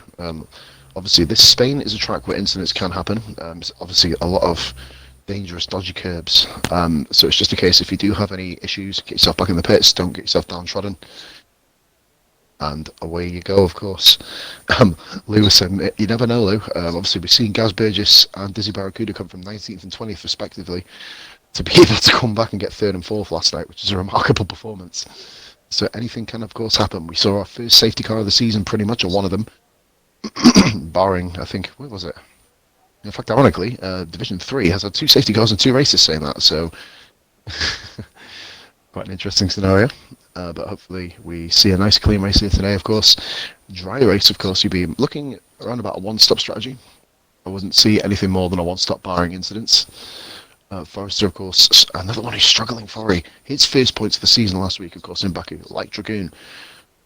Obviously, this Spain is a track where incidents can happen. It's obviously a lot of dangerous, dodgy curbs. So it's just a case, if you do have any issues, get yourself back in the pits, don't get yourself downtrodden. And away you go, of course. Lewis, you never know, Lou. Obviously, we've seen Gaz Burgess and Dizzy Barracuda come from 19th and 20th, respectively, to be able to come back and get 3rd and 4th last night, which is a remarkable performance. So anything can, of course, happen. We saw our first safety car of the season, pretty much, or one of them, barring, I think, where was it? In fact, ironically, Division 3 has had 2 safety cars and 2 races saying that, so quite an interesting scenario. But hopefully we see a nice clean race here today, of course. Dry race, of course, you'd be looking around about a one-stop strategy. I wouldn't see anything more than a one-stop barring incidents. Forrester, of course, another one who's struggling for his first points of the season last week, of course, in Baku, like Dragoon.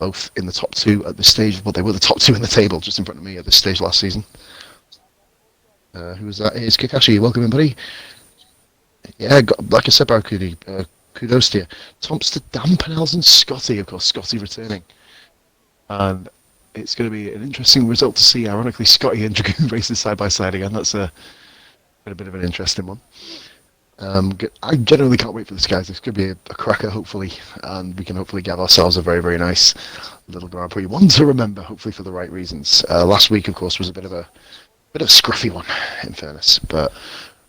Both in the top 2 at this stage. Well, they were the top 2 in the table, just in front of me at this stage last season. Who was that? Here's Kakashi. Welcome in, buddy. Yeah, like I said, Barracuda, kudos to you. Tomster, Dan Pennells and Scotty, of course. Scotty returning. And it's going to be an interesting result to see. Ironically, Scotty and Dragoon races side by side again. That's a bit of an interesting one. I genuinely can't wait for this, guys. This could be a cracker, hopefully, and we can hopefully give ourselves a very, very nice little Grand Prix. One to remember, hopefully for the right reasons. Last week, of course, was a bit of a scruffy one, in fairness, but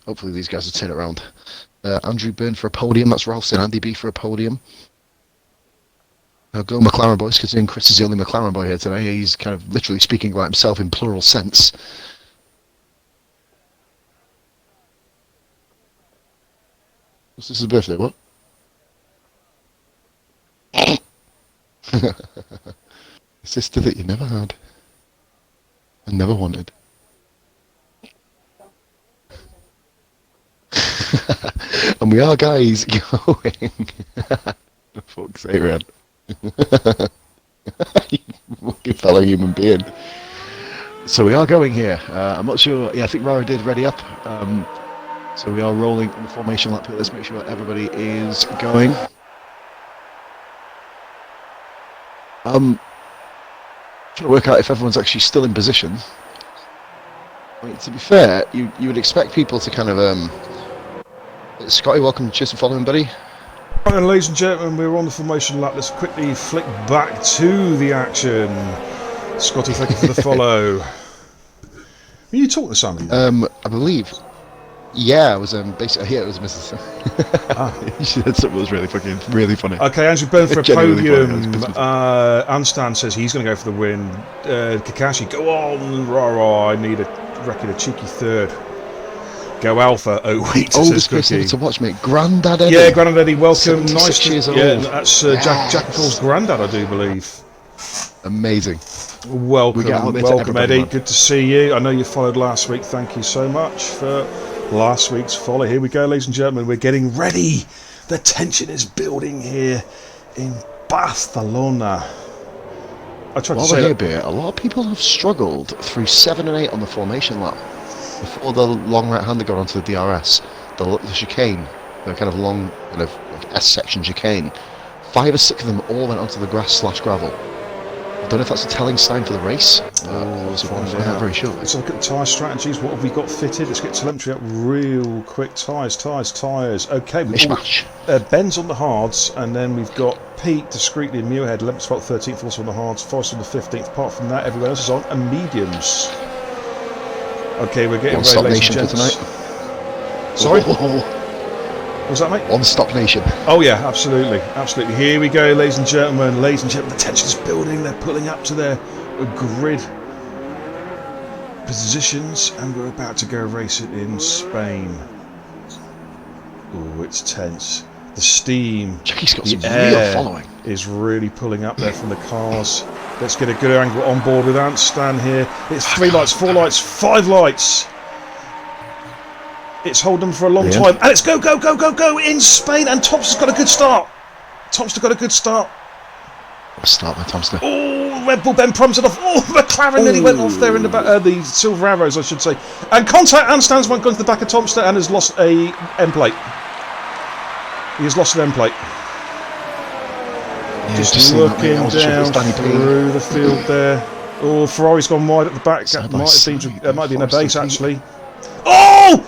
hopefully these guys will turn it around. Andrew Byrne for a podium. That's Ralph saying Andy B for a podium. Go McLaren boys, considering Chris is the only McLaren boy here today. He's kind of literally speaking about himself in plural sense. What's this, his birthday, what? A sister that you never had. And never wanted. And we are, guys, going. For fuck's sake, man. You fucking fellow human being. So we are going here. I'm not sure. Yeah, I think Rara did ready up. So we are rolling on the formation lap here. Let's make sure everybody is going. Trying to work out if everyone's actually still in position. I mean, to be fair, you would expect people to kind of. Scotty, welcome. Cheers for following, buddy. Right then, ladies and gentlemen, we're on the formation lap. Let's quickly flick back to the action. Scotty, thank you for the follow. Were you talking to somebody? I believe. Yeah, I was basically here. It was Mrs. She said something that was really funny. Okay, Andrew Byrne for a Genuinely podium. funny. Anstan says he's going to go for the win. Kakashi, go on, rah. I need a cheeky third. Go Alpha. Oh wait, Oldest says person Cookie. to watch, mate. Grandad Eddie. Yeah, Grandad Eddie, welcome. 76 Nice. years old. Yeah, that's Yes. Jack Paul's granddad, I do believe. Amazing. Welcome, We get out there to welcome, everybody, Eddie. man. Good to see you. I know you followed last week. Thank you so much for last week's follow. Here we go, ladies and gentlemen. We're getting ready. The tension is building here in Barcelona. I tried While to we're say here, that. Beer, a lot of people have struggled through 7 and 8 on the formation lap. Before the long right-hander got onto the DRS, the chicane, the kind of long kind of like S-section chicane, 5 or 6 of them all went onto the grass/gravel. I don't know if that's a telling sign for the race. We'll find out very shortly. Let's look at the tyre strategies. What have we got fitted? Let's get telemetry up real quick. Tyres. Okay, Mishmash. Ben's on the hards, and then we've got Pete discreetly in Muirhead, 11th, 12th, 13th, also on the hards, Forrest on the 15th. Apart from that, everyone else is on and mediums. Okay, we're getting One ready, stop ladies nation and for gents. tonight. Sorry? Oh, What was that, mate? one stop nation. Oh yeah, absolutely. Here we go, ladies and gentlemen. The tension's building. They're pulling up to their grid positions, and we're about to go race it in Spain. Oh, it's tense. The steam, Jackie's got the some real air following. is really pulling up there from the cars. Let's get a good angle on board with Ant Stan here. It's 3 lights, 4 lights, 5 lights. It's holding them for a long time, and it's go in Spain. And Thompson's got a good start. Start with Thompson. Oh, Red Bull Ben proms it off. Oh, McLaren nearly went off there in the back. The Silver Arrows, I should say. And contact and stands one going to the back of Thompson and has lost a end plate. He has lost an end plate. Yeah, Just looking down through the field there. Oh, Ferrari's gone wide at the back. That might have been a base actually. Oh!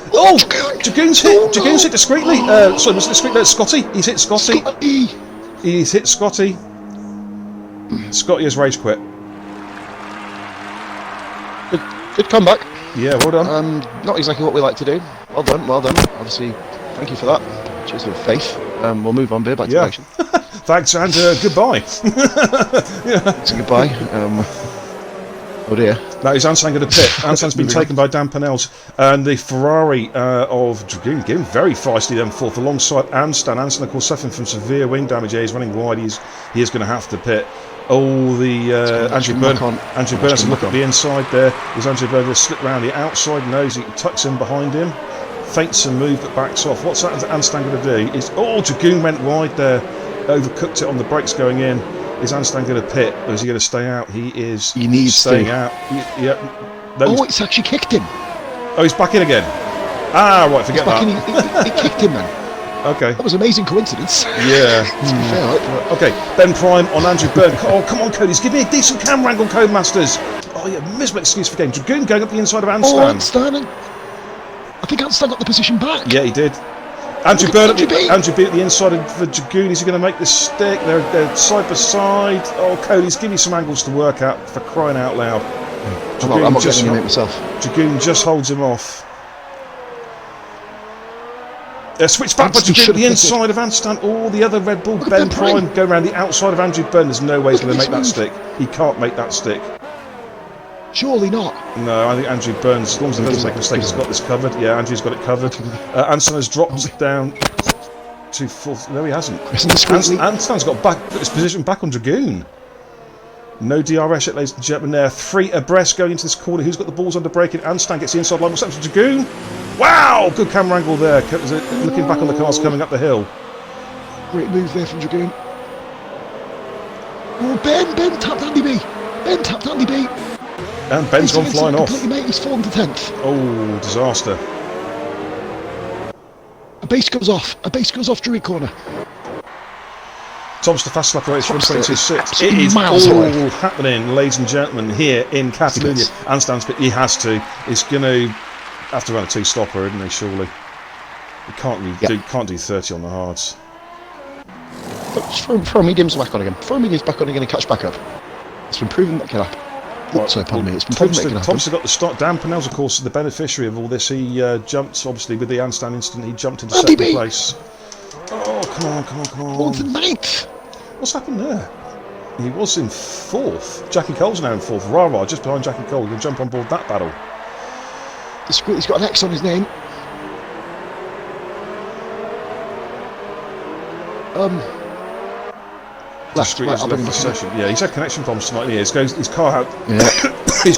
Dragoon's hit discreetly. Sorry, was it discreetly? Scotty. He's hit Scotty. He's hit Scotty. Scotty has rage quit. Good comeback. Yeah, well done. Not exactly what we like to do. Well done. Obviously, thank you for that. Cheers for the faith. We'll move on, Beer, back to the action. Thanks, and goodbye. So goodbye. Oh dear. Now he's Ansan going to pit. Ansan's been taken by Dan Panels, and the Ferrari of Dragoon getting very feisty then fourth alongside Anstan. Anstan, of course, suffering from severe wing damage. He's running wide. He is going to have to pit. Oh, the Andrew Byrne has a look at the inside there. Is Andrew Byrne going to slip around the outside? No, he tucks in behind him. Feints and move, but backs off. What's that Anstan going to do? Dragoon went wide there. Overcooked it on the brakes going in. Is Anstan going to pit, or is he going to stay out? He needs staying out. It's actually kicked him. Oh, he's back in again. Right, forget that. He kicked him, man. Okay. That was an amazing coincidence. Yeah. Okay. Ben Prime on Andrew Byrne. Oh, come on, Cody's. Give me a decent camera angle, Codemasters. Oh, yeah, miserable excuse for game. Dragoon going up the inside of Anstan. Anstan. I think Anstan got the position back. Yeah, he did. Andrew Byrne at the inside of the Dragoon. Is he going to make this stick? They're side by side. Oh, Cody's, give me some angles to work at, for crying out loud. I'm not getting it myself. Dragoon just holds him off. Switch back by Dragoon at the inside of Anstan. Oh, the other Red Bull, Ben Prime, go around the outside of Andrew Byrne. There's no way he's going to make that stick. He can't make that stick. Surely not. No, I think Andrew Burns, as long as he doesn't make a mistake, has got this covered. Yeah, Andrew's got it covered. Anstan has dropped down to fourth. No, he hasn't. Anstan's got his position back on Dragoon. No DRS yet, ladies and gentlemen. There, 3 abreast going into this corner. Who's got the balls under braking? Anstan gets the inside line. What's happened to Dragoon? Wow, good camera angle there. Looking back on the cars coming up the hill. Great move there from Dragoon. Oh, Ben tapped Andy B. And Ben's gone flying off. Mate, he's fallen to 10th. Oh, disaster. A base goes off Druid corner. Tom's the fastest lap race, 1:22.6. It is miles all away. happening, ladies and gentlemen, here in Catalonia. And stands, but he has to. He's going to have to run a 2-stopper, isn't he? Surely. He can't really can't do 30 on the hards. Just throw mediums back on again. Throw mediums back on again and catch back up. It's been proven that can happen. Sorry, pardon me. It's been proven that can happen. Thompson got the start. Dan Pennell's, of course, the beneficiary of all this. He jumped, obviously, with the handstand incident. He jumped into second place. Oh, come on. On to 9th. What's happened there? He was in 4th. Jackie Cole's now in 4th. Rara just behind Jackie Cole. You can jump on board that battle. He's got an X on his name. Discreet left the session. Yeah, he's had connection problems tonight. His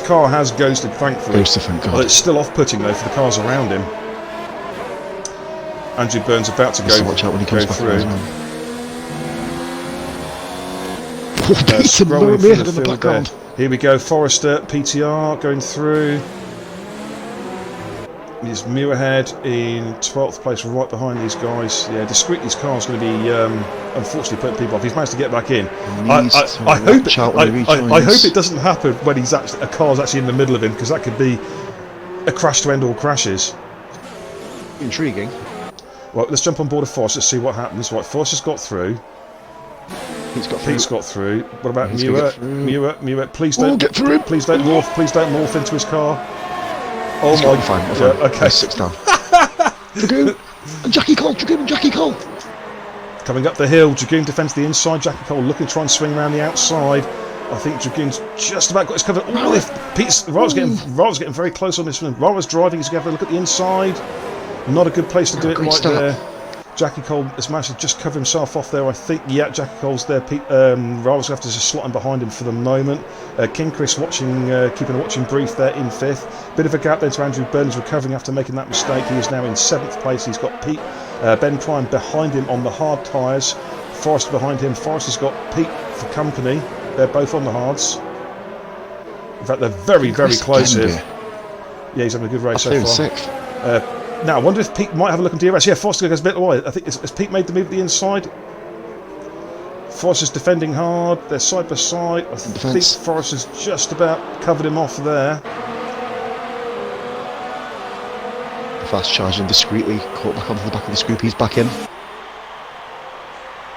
car has ghosted, thankfully. Ghosted, thank God. But it's still off-putting though for the cars around him. Andrew Burns about to go, watch out when he comes back through. Scrolling through the field there. Here we go, Forrester, PTR going through. He's Muirhead in 12th place, right behind these guys. Yeah, Discreet, his car's going to be unfortunately putting people off. He's managed to get back in. I hope it doesn't happen when a car's actually in the middle of him, because that could be a crash to end all crashes. Intriguing. Well, let's jump on board of Forrester, let's see what happens. Right, Forrester's got through. Pete's got through. What about Muir? Please don't get through. Please don't morph into his car. Oh my God! Fine. Yeah, okay. 6 down. Dragoon and Jackie Cole. Coming up the hill, Dragoon defends the inside. Jackie Cole looking to try and swing around the outside. I think Dragoon's just about got his cover. Rara's getting very close on this one. Rara's driving. He's going to have a look at the inside. Not a good place to do it right there. Jackie Cole has managed to just cover himself off there, I think. Yeah, Jackie Cole's there. Rara's going to have to just slot him behind him for the moment. King Chris keeping a watching brief there in 5th. Bit of a gap there to Andrew Burns, recovering after making that mistake. He is now in 7th place. He's got Ben Prime behind him on the hard tyres. Forrester behind him. Forrester's got Pete for company. They're both on the hards. In fact, they're very close here. Yeah, he's having a good race so far. 6th. Now, I wonder if Pete might have a look on DRS. Yeah, Forrester goes a bit away. I think has Pete made the move at the inside? Forrester's defending hard. They're side by side. I think Forrester's just about covered him off there. Fast charging discreetly. Caught back onto the back of the scoop. He's back in.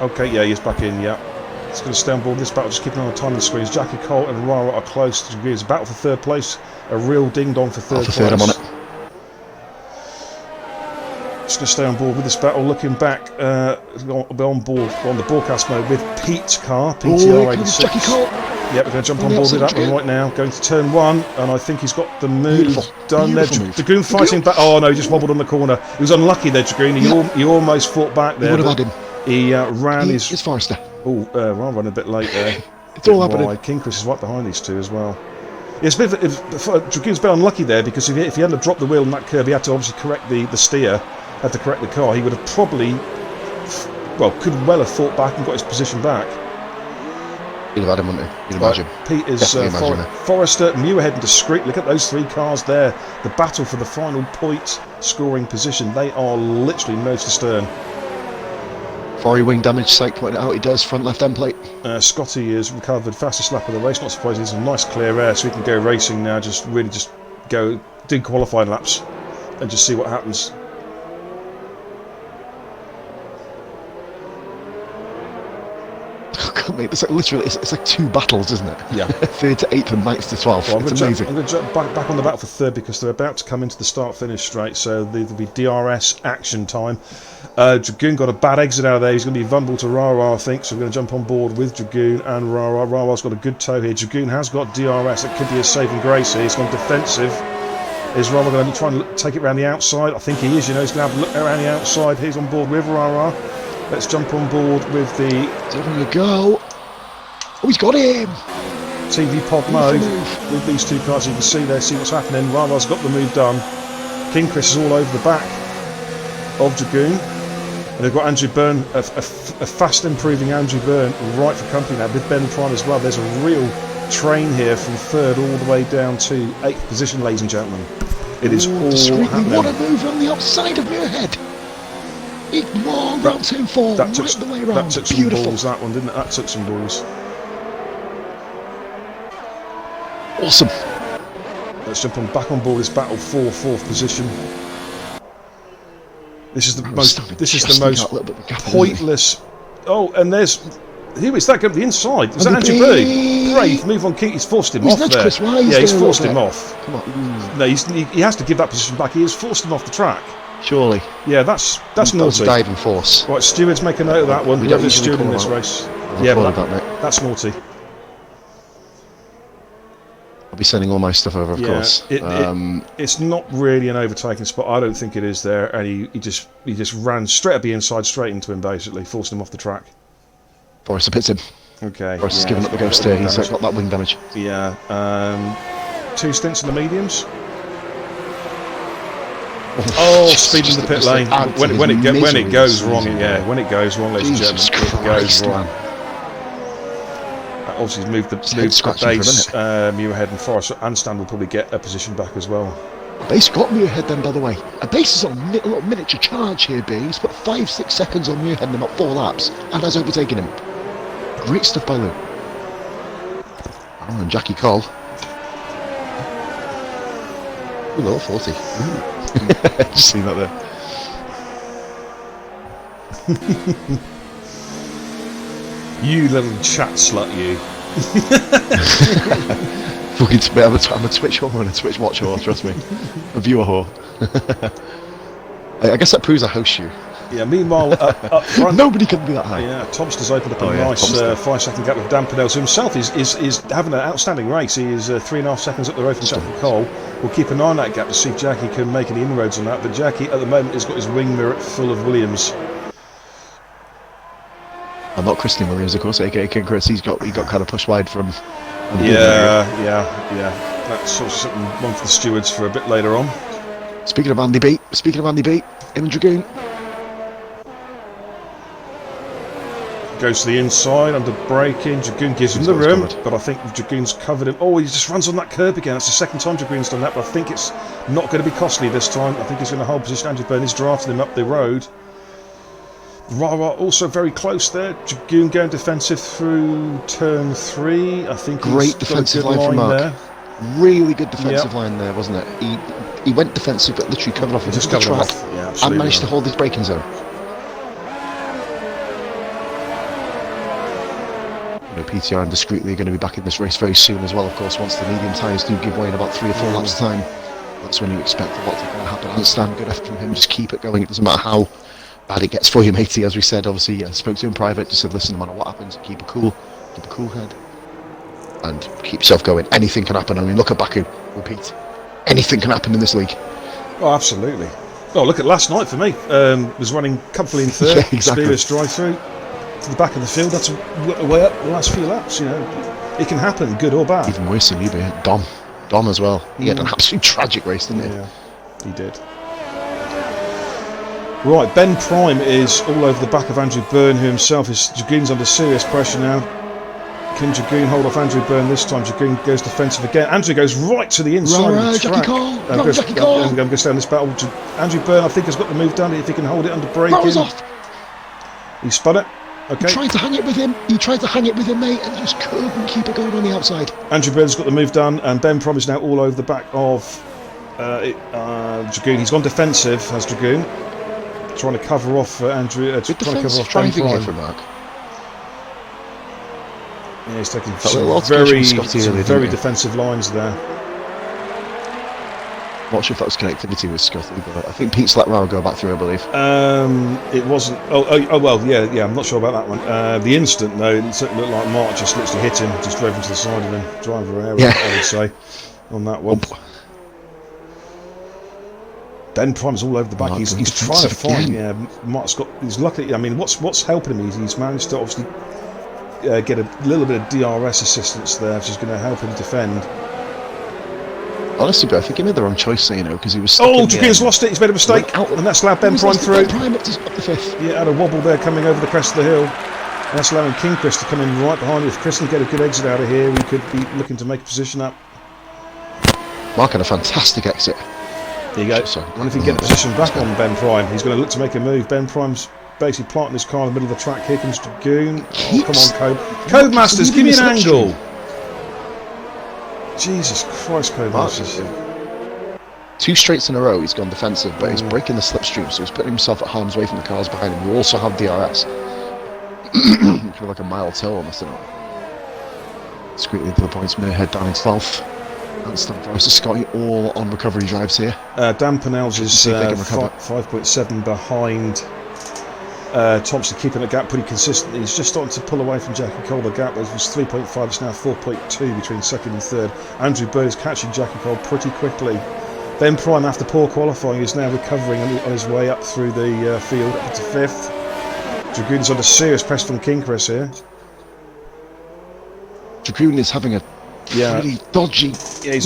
Okay, yeah, he's back in, yeah. He's going to stay on board this battle, just keeping on the time of the screens. Jackie Cole and Rara are close. It's a battle for 3rd place. A real ding-dong for 3rd place. I'm on it. Just going to stay on board with this battle. Looking back, be on board on the broadcast mode with Pete's car, PTR 86. Jackie Cole. Yeah, we're going to jump on board with that one right now. Going to turn 1, and I think he's got the move done there. Dragoon fighting back. Oh no, he just wobbled on the corner. He was unlucky there, Dragoon. He almost fought back there. He would have had him. He ran his. It's Forrester. Oh, running a bit late there. It's all happening. King Chris is right behind these two as well. Yeah, it's a bit Dragoon's a bit unlucky there, because if he hadn't dropped the wheel on that curve, he had to obviously correct the steer. Had to correct the car. He would have probably, could well have fought back and got his position back. You'd have had him, wouldn't you? You'd imagine. Pete is Forrester, Muirhead and Discreet. Look at those 3 cars there. The battle for the final point scoring position. They are literally nose to stern. Forey wing damage, Sake pointed out he does, front left end plate. Scotty is recovered, fastest lap of the race. Not surprising, it's a nice clear air, so we can go racing now. Just go do qualifying laps and just see what happens. Mate, it's like literally, it's like 2 battles, isn't it? Yeah. 3rd to 8th and 9th to 12th. Well, it's amazing. I'm going to jump back on the battle for 3rd, because they're about to come into the start-finish straight, so there'll be DRS action time. Dragoon got a bad exit out of there. He's going to be vulnerable to Rara, I think, so we're going to jump on board with Dragoon and Rara. Rara's got a good tow here. Dragoon has got DRS. It could be a saving grace here. He's gone defensive. Is Rara going to be trying to take it around the outside? I think he is, he's going to have a look around the outside. He's on board with Rara. Let's jump on board with the... Having a go. Oh, he's got him! TV pod mode with these 2 cars. You can see there, see what's happening. Rara's got the move done. King Chris is all over the back of Dragoon. And they've got Andrew Byrne, a fast improving Andrew Byrne, right for company now with Ben Prime as well. There's a real train here from 3rd all the way down to 8th position, ladies and gentlemen. It is all Discreetly, happening. what a move on the outside of Muirhead. Ignore round turn 4, That right took, the way that around. took some Beautiful. balls, that one, didn't it? That took some balls. Awesome. Let's jump on back on board this battle for 4th position. This is the most. This is the most pointless. Oh, and there's. Who is that going to the inside? Is that Andrew B? Brave move on Keith. He's forced him off there. Chris Wise yeah, he's there a forced little him bit. off. Come on. No, he has to give that position back. He has forced him off the track. Surely. Yeah, that's That was a naughty. diving force. Right, stewards, make a note of that one. We We don't have a usually steward in call this them out. race. I've Yeah, thought but about that. that's naughty. I'll be sending all my stuff over, of course. It's not really an overtaking spot. I don't think it is there, and he just ran straight up the inside, straight into him, basically, forced him off the track. Forrester pits him. Okay. Forrest has given up the ghost here. He's damage. got that wing damage. Yeah. 2 stints in the mediums. Oh, speed in the pit lane. When it goes wrong, yeah. When it goes wrong, ladies and Jesus gentlemen, it goes Christ, wrong. man. Obviously, moved the scratching for a base. Muirhead and Forrest and Stan will probably get a position back as well. Base got Muirhead then, by the way. A base is on a little miniature charge here, B. He's put 5-6 seconds on Muirhead in about 4 laps and has overtaken him. Great stuff by Lou. Oh, and Jackie Cole. Ooh, little 40. Just seen that there. You little chat slut, you. Fucking, I'm a Twitch whore and a Twitch watch whore, trust me. A viewer whore. I guess that proves I host you. Yeah, meanwhile, up front. Nobody can be that high. Yeah, Tomster's opened up a nice 5-second gap with Dan Pinnell. So himself is having an outstanding race. He is 3.5 seconds up the road from Jackie Cole. We'll keep an eye on that gap to see if Jackie can make any inroads on that. But Jackie, at the moment, has got his wing mirror full of Williams. And not Christian Williams, of course, aka King Chris. He got kind of pushed wide from. Yeah. That's sort of something one for the stewards for a bit later on. Speaking of Andy B, him and Dragoon. Goes to the inside under braking. Dragoon gives him the room, but I think Dragoon's covered him. Oh, he just runs on that curb again. That's the second time Dragoon's done that, but I think it's not going to be costly this time. I think he's going to hold position. Andrew Byrne is drafting him up the road. Rara also very close there. Dragoon going defensive through turn 3. I think Great defensive line from Mark. there. Really good defensive line there, wasn't it? He went defensive, but literally covered off Just the covered track off. Yeah, and managed to hold his braking zone. PTR and Discreetly are going to be back in this race very soon as well, of course. Once the medium tyres do give way in about 3 or 4 laps time, that's when you expect a lot to happen. And Stan, good effort from him, just keep it going. It doesn't matter how bad it gets for you, matey. As we said, obviously, I spoke to him in private, just said, listen, no matter what happens, keep a cool head and keep yourself going. Anything can happen. I mean, look at Baku, repeat, anything can happen in this league. Oh, absolutely. Oh, look at last night for me. Was running comfortably in 3rd. Yeah, exactly. Speedless drive through to the back of the field. That's a way up the last few laps. You know, it can happen, good or bad. Even worse than you, Dom as well. He had an absolute tragic race, didn't he? Yeah, he did. Right, Ben Prime is all over the back of Andrew Byrne, who himself is. Dragoon's under serious pressure now. Can Dragoon hold off Andrew Byrne this time? Dragoon goes defensive again. Andrew goes right to the inside of the track. I'm going to stay on this battle. Andrew Byrne, I think, has got the move done if he can hold it under braking. He spun it. Okay. He tried to hang it with him, mate, and just couldn't keep it going on the outside. Andrew Byrne's got the move done, and Ben Prom is now all over the back of Dragoon. He's gone defensive, has Dragoon, trying to cover off Andrew. Trying to cover off Ben Prime. For Mark. Yeah, he's taking some very defensive lines there. Not sure if that was connectivity with Scotty, but I think Pete's let Rao go back through, I believe. It wasn't. Oh well, yeah. I'm not sure about that one. The instant though, it certainly looked like Mark just literally hit him, just drove him to the side of him, driver error, I would say, on that one. Ben Prime's all over the back. He's trying to find. Yeah, Mark's got. He's lucky. I mean, what's helping him? He's managed to obviously get a little bit of DRS assistance there, which is going to help him defend. Honestly, but I think he made the wrong choice, because he was. Dragoon's lost it. He's made a mistake, and that's allowed Ben Prime through. Prime up the 5th. Yeah, had a wobble there coming over the crest of the hill. that's allowing King Chris to come in right behind. If Chris can get a good exit out of here, we could be looking to make a position up. Marking a fantastic exit. There you go. Sorry. I wonder if he can get the position back on Ben Prime. He's going to look to make a move. Ben Prime's basically planting his car in the middle of the track. Here comes Dragoon. Oh, come on, Codemasters, give me an angle. Jesus Christ, Codemasters. 2 straights in a row he's gone defensive, but he's breaking the slipstream, so he's putting himself at harm's way from the cars behind him. We also have DRS. Kind of like a mild tail on this, isn't it? Discreetly into the points, may head down in 12th. And Stamford versus Scotty all on recovery drives here. Dan Pennell's is 5.7 behind Thompson, keeping the gap pretty consistently. He's just starting to pull away from Jackie Cole. The gap was 3.5, it's now 4.2 between second and third. Andrew Bird is catching Jackie Cole pretty quickly. Ben Prime, after poor qualifying, is now recovering on his way up through the field up to 5th. Dragoon's under serious pressure from King Chris here. Dragoon is having a pretty dodgy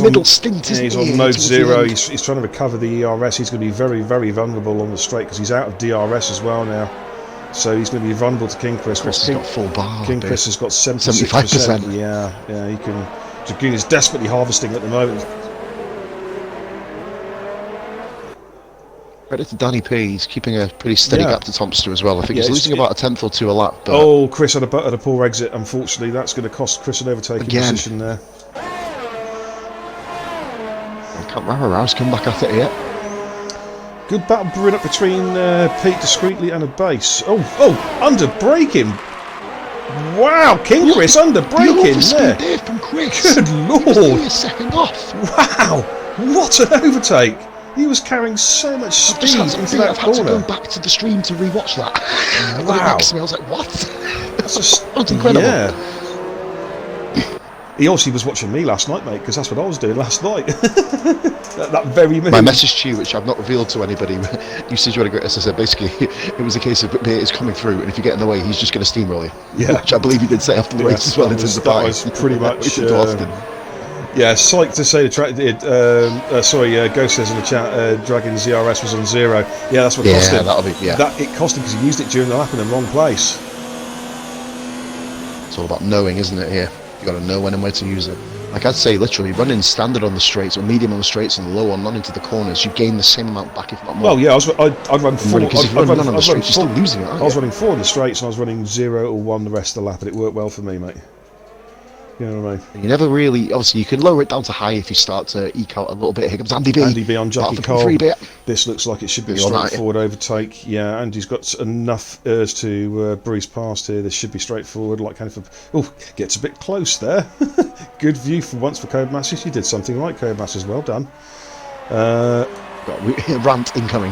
middle stint. He's on mode 0. He's trying to recover the ERS. He's going to be very, very vulnerable on the straight because he's out of DRS as well now. So he's going to be vulnerable to King Chris. He's got full bar. King Chris has got 75%. Yeah, he can. Dragoon is desperately harvesting at the moment. Credit to Danny P. He's keeping a pretty steady gap to Thompson as well. I think he's losing about a tenth or two a lap. But oh, Chris had a poor exit. Unfortunately, that's going to cost Chris an overtaking position there. Can't Rara's come back at it yet. Good battle brewing up between Pete discreetly and a base. Oh, under braking. Wow, King Chris under braking there. From Chris. Good lord. A second off. Wow, what an overtake. He was carrying so much speed into that corner. I've had to go back to the stream to rewatch that. Wow. I was like, what? That's incredible. Yeah. He obviously was watching me last night, mate, because that's what I was doing last night. that very minute. My message to you, which I've not revealed to anybody, you said you had a great, as I said, basically, it was a case of it's coming through, and if you get in the way, he's just going to steamroll you. Yeah. Which I believe he did say after the race as well. That was pretty much. Yeah, psyched to say the track did. Ghost says in the chat, Dragon's ZRS was on 0. Yeah, that's what cost him. That'll be, it cost him because he used it during the lap in the wrong place. It's all about knowing, isn't it? Here, you got to know when and where to use it. Like I'd say, literally, running standard on the straights or medium on the straights and low on none into the corners, you gain the same amount back, if not more. Well, yeah, I'd run 4. Because if you run none on the straights, you're still losing it. I was running 4 on the straights, and I was running 0 or 1 the rest of the lap, and it worked well for me, mate. You know what I mean? You never really, obviously, you can lower it down to high if you start to eke out a little bit. Here comes Andy B. Andy B on Jackie Cole. This looks like it should be a straightforward overtake. Yeah, Andy's got enough to breeze past here. This should be straightforward. Like oh, gets a bit close there. Good view for once for Codemasters. You did something right, Codemasters. Well done. Rant incoming.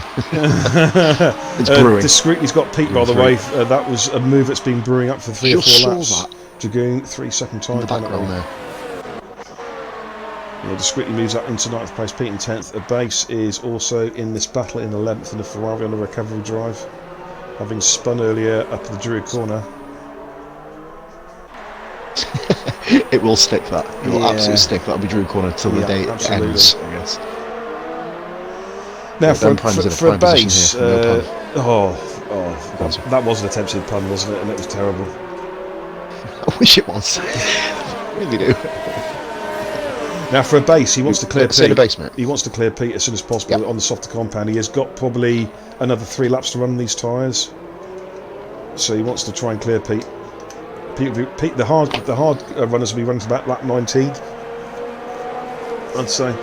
It's brewing. Discreetly's got Pete by the way. That was a move that's been brewing up for 3 or 4 laps. Dragoon, 3-second time. In the background there. Yeah, discreetly moves up into 9th place. Pete in 10th. A base is also in this battle in 11th in the Ferrari on the recovery drive, having spun earlier up the Druid corner. It will stick that. It will absolutely stick. That'll be Druid corner till the day it ends, I guess. Now for a base, that was an attempted pun, wasn't it? And it was terrible. I wish it was. I really do. Now for a base, he wants to clear Pete. He wants to clear Pete as soon as possible on the softer compound. He has got probably another 3 laps to run on these tyres, so he wants to try and clear Pete. Pete, the hard runners will be running to about lap 19. I'd say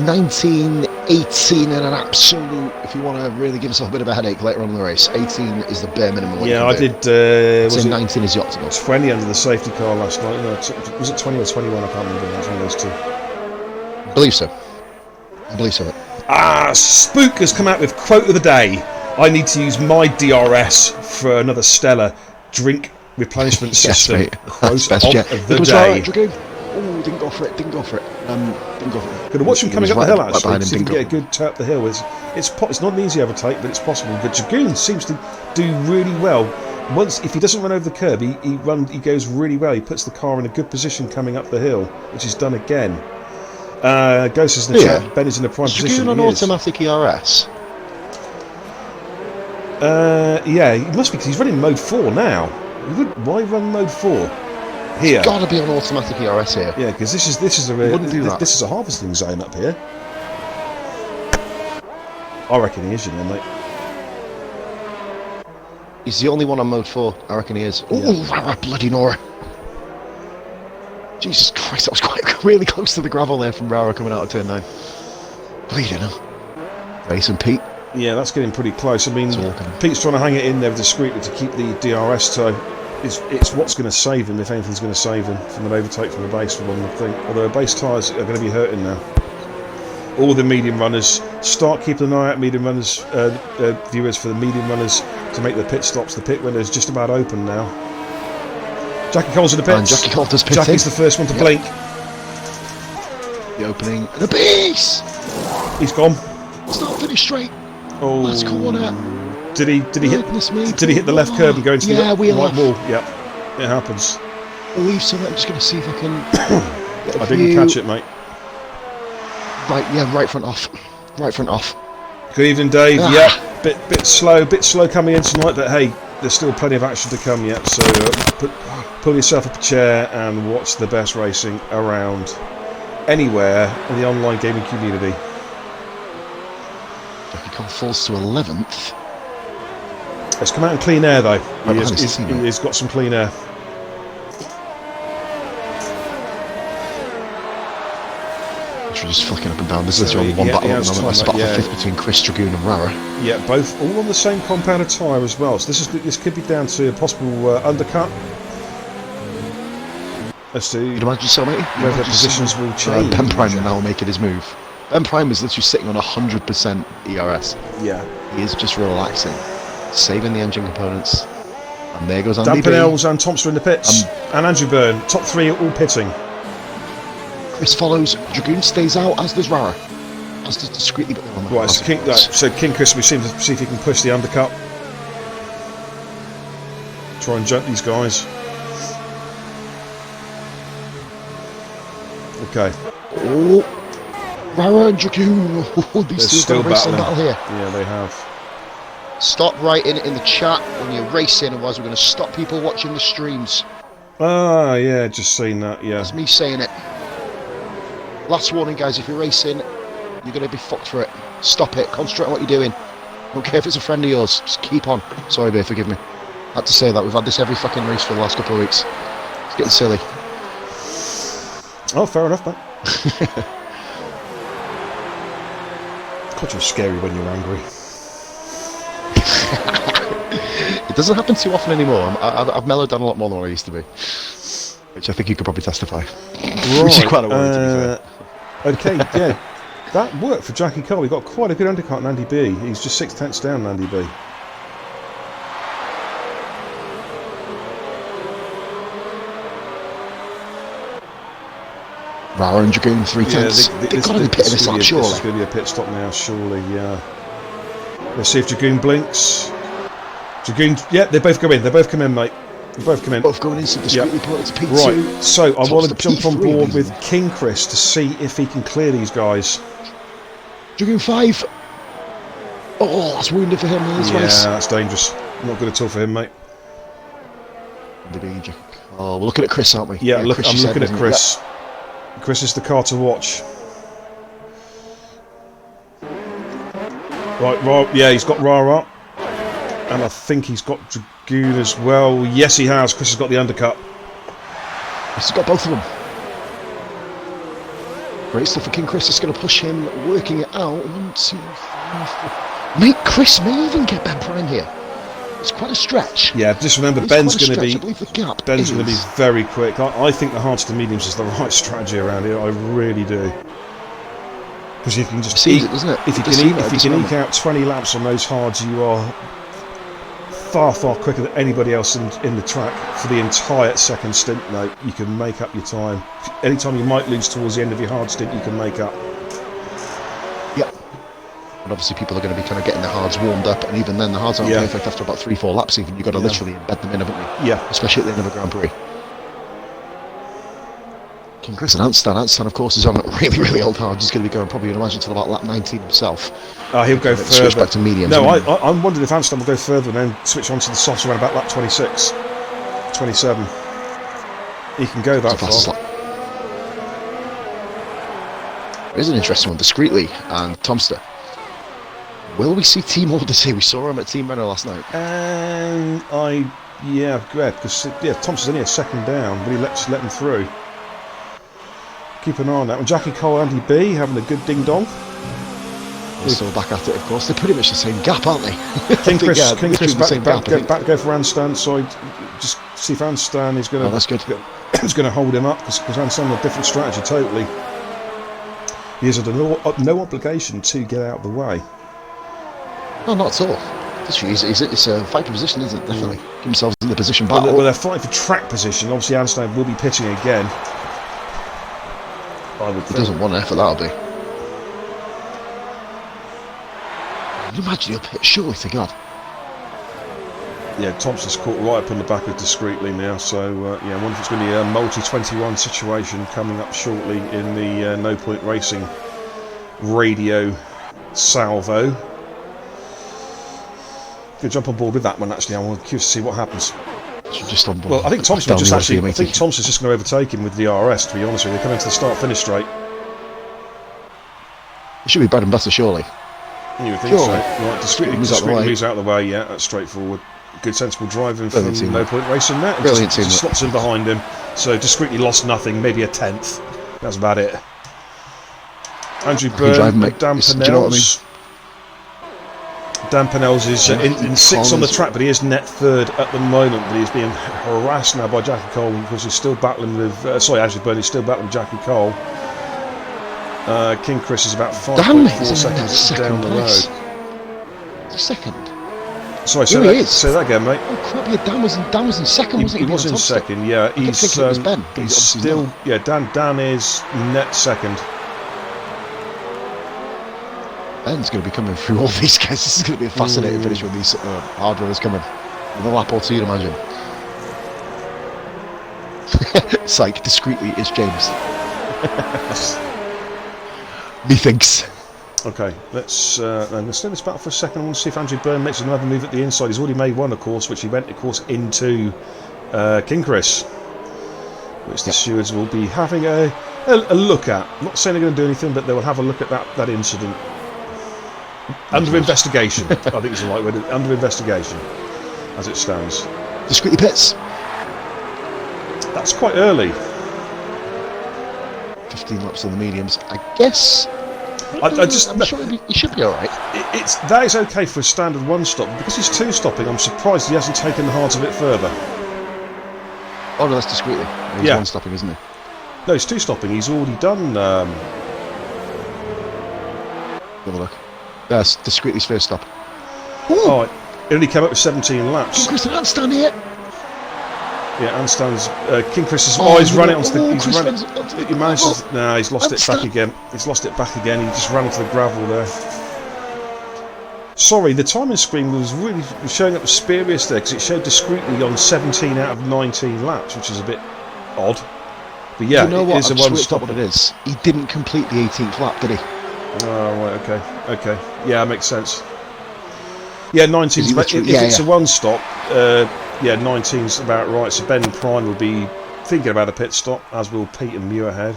19, 18 and an absolute, if you want to really give yourself a bit of a headache later on in the race, 18 is the bare minimum. Yeah, I did. Was 19 is the optimal. 20 under the safety car last night. No, was it 20 or 21? I can't remember. That's one of those two. I believe so. Spook has come out with quote of the day. I need to use my DRS for another stellar drink replenishment system. Yes, quote of the day. Oh, didn't go for it. Going to watch him coming up the hill actually. See if he can get a good turn up the hill. It's not an easy overtake, but it's possible. But Dragoon seems to do really well. Once, if he doesn't run over the curb, he goes really well. He puts the car in a good position coming up the hill, which he's done again. Ghost is in the chat. Ben is in a prime position. Dragoon on automatic ERS. Yeah, he must be because he's running mode 4 now. Why run mode 4 here? Got to be on automatic ERS here. Yeah, because this is wouldn't do that. this is a harvesting zone up here. I reckon he is, you know, mate. He's the only one on mode 4. I reckon he is. Oh, bloody Nora! Jesus Christ, that was quite really close to the gravel there from Rara coming out of turn 9. Bleeding, huh? Racing Pete. Yeah, that's getting pretty close. I mean, Pete's trying to hang it in there discreetly to keep the DRS toe. It's what's going to save him, if anything's going to save him from an overtake from the base, for one would think. Although base tyres are going to be hurting now. All the medium runners, start keeping an eye out, medium runners, viewers, for the medium runners to make their pit stops. The pit window is just about open now. Jackie Cole's in the pits. And Jackie Cole does pit Jackie's the first one to blink. The opening. The base! He's gone. It's not finished straight. Oh, Last corner. Did he hit the left curb and go into the right wall? Yep, it happens. I believe so. I'm just going to see if I can. I didn't catch it, mate. Right front off. Right front off. Good evening, Dave. Yeah, bit slow coming in tonight, but hey, there's still plenty of action to come yet. So pull yourself up a chair and watch the best racing around anywhere in the online gaming community. Jackie Cole falls to 11th. It's come out in clean air though. He's got some clean air. Just flicking up and down. This is literally one battle at the moment. It's battle for 5th between Chris Dragoon and Rara. Yeah, both all on the same compounded tyre as well. So this could be down to a possible undercut. Let's see. You'd imagine so, mate. Whether positions will change. Ben Prime now making his move. Ben Prime is literally sitting on 100% ERS. Yeah. He is just relaxing, saving the engine components. And there goes Andy. Dan Pinnells and Thompson in the pits. And Andrew Byrne. Top 3 all pitting. Chris follows. Dragoon stays out, as does Rara. As does discreetly, but they're on the Right, so King Chris, we seem to see if he can push the undercut. Try and jump these guys. Okay. Oh, Rara and Dragoon. These two still battling battle here. Yeah, they have. Stop writing in the chat when you're racing, otherwise we're going to stop people watching the streams. Ah, yeah, just seen that, yeah. That's me saying it. Last warning, guys, if you're racing, you're going to be fucked for it. Stop it. Concentrate on what you're doing. Don't care if it's a friend of yours. Just keep on. Sorry, babe, forgive me. I had to say that. We've had this every fucking race for the last couple of weeks. It's getting silly. Oh, fair enough, mate. God, you're scary when you're angry. It doesn't happen too often anymore. I've mellowed down a lot more than what I used to be. Which I think you could probably testify. Right. Which is quite a worry, to be fair. Okay, yeah. That worked for Jackie Cole. He got quite a good undercut on Andy B. He's just 6/10 down on Andy B. Rara and Dragoon 3/10. They've got to be pitting this up, surely. This is going to be a pit stop now, surely, yeah. Let's see if Dragoon blinks. Dragoon, yeah, they both go in. They both come in, mate. They both come in. Both going in, so discreetly put it to P2. Right, so I want to jump on board with even. King Chris to see if he can clear these guys. Dragoon 5. Oh, that's wounded for him in this race. Yeah, that's dangerous. Not good at all for him, mate. Oh, we're looking at Chris, aren't we? Yeah, I'm looking at Chris. Yep. Chris is the car to watch. Right, yeah, he's got Rara. And I think he's got Dragoon as well. Yes, he has. Chris has got the undercut. He's got both of them. Great stuff for King Chris. It's going to push him, working it out. 1, 2, 3, 4. Mate, Chris may even get Ben Prime here. It's quite a stretch. Yeah, just remember Ben's going to be. I believe the gap Ben's going to be very quick. I think the hards to mediums is the right strategy around here. I really do. Because you can just eke, doesn't it? If you can eke out 20 laps on those hards, you are far quicker than anybody else in the track for the entire second stint, mate. You can make up your time. Anytime you might lose towards the end of your hard stint, you can make up. Yep. And obviously people are going to be kind of getting the hards warmed up, and even then the hards aren't perfect after about 3-4 laps even. You've got to literally embed them in, haven't you? Yeah. Especially at the end of a Grand Prix. King Chris and Anstan, of course, is on really old hard. He's going to be going probably, you'd imagine, till about lap 19 himself. He'll go further. Switch back to mediums. No, I'm wondering if Anstan will go further and then switch on to the softs around about lap 26. 27. He can go that It's a fast far. slap. Here's an interesting one, Discreetly and Tomster. Will we see Team Orders here? We saw him at Team Renault last night. Yeah, great, because Thompson's only a second down, but he let him through. Keep an eye on that one. Jackie Cole, Andy B having a good ding dong. We're still back at it, of course. They're pretty much the same gap, aren't they? King Chris the same gap. Go for Anstan, so just see if Anstan is going to. Oh, that's good. Is going to hold him up because Anstan has a different strategy totally. He has no obligation to get out of the way. No, not at all. It's a fighting position, isn't it? Definitely. Get themselves in the position battle. Well, they're fighting for track position. Obviously, Anstan will be pitching again. I would He think. doesn't want an effort, that'll be. Can you imagine he'll pitch? Surely to God. Yeah, Thompson's caught right up in the back of Discreetly now, so I wonder if it's going to be a multi-21 situation coming up shortly in the No Point Racing radio salvo. Good jump on board with that one, actually. I'm curious to see what happens. Just on board. Well, I think Thompson's just going to overtake him with the RS, to be honest with you. They're coming to the start-finish straight. It should be bread and butter, surely. You would think so. Surely. Right, Discreetly moves out of the way, yeah, that's straightforward. Good sensible driving from No Point Racing there. Brilliant team. Just slots in behind him. So Discreetly lost nothing, maybe a tenth. That's about it. Andrew Byrne, Dan Pennells. Dan Pennells is in sixth on the track, but he is net third at the moment. But he's being harassed now by Jackie Cole because he's still battling with. Andrew Byrne is still battling Jackie Cole. King Chris is about 5.4 seconds down the road. Second. Sorry, say that again, mate. Oh crap! Yeah, Dan was in second, wasn't he? He was in second. Yeah, he's Ben. He's still. Yeah, Dan is net second. Ben's going to be coming through all these guys. This is going to be a fascinating finish when these hard runners coming. With a lap or two, you'd imagine. Psych, Discreetly is James. Methinks. Okay, let's stay this battle for a second. I want to see if Andrew Byrne makes another move at the inside. He's already made one, of course, which he went, of course, into King Chris, which the stewards will be having a look at. I'm not saying they're going to do anything, but they will have a look at that incident. Under investigation, I think it's the right word. Under investigation, as it stands. Discreetly pits. That's quite early. 15 laps on the mediums, I guess. I'm sure he should be alright. That is okay for a standard one stop. Because he's two stopping, I'm surprised he hasn't taken the heart of it further. Oh no, that's Discreetly. He's one stopping, isn't he? No, he's two stopping. He's already done. Have a look. That's Discreetly's first stop. Oh, it only came up with 17 laps. King Chris and stand here. Yeah, Anstan's King Chris is he's run it onto the. He's run it. He manages. No, he's lost it back again. He's lost it back again. He just ran into the gravel there. Sorry, the timing screen was really showing up spurious there because it showed Discreetly on 17 out of 19 laps, which is a bit odd. But yeah, you know what? it is a one stop. What it is. He didn't complete the 18th lap, did he? Oh right, okay. Yeah, makes sense. Yeah, 19's if it's a one stop. 19's about right. So Ben Prime will be thinking about a pit stop, as will Pete and Muirhead.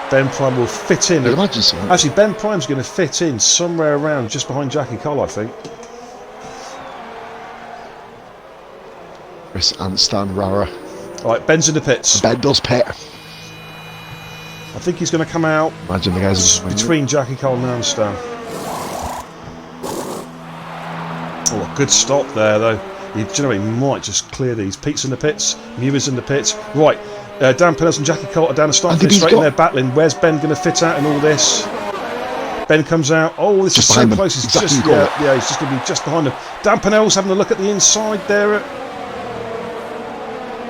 Ben Prime will fit in. Imagine so. Actually, Ben Prime's going to fit in somewhere around just behind Jackie Cole, I think. Chris and Stan Rara. All right, Ben's in the pits. Ben does pit. I think he's going to come out. Imagine the guys between Jackie Cole and Stan. Oh, a good stop there, though. You know, he might just clear these. Pete's in the pits. Muir's in the pits. Right. Dan Pennells and Jackie Cole are down the start straight in there battling. Where's Ben going to fit out in all this? Ben comes out. Oh, this is so close. He's just he's just going to be just behind him. Dan Pennells having a look at the inside there.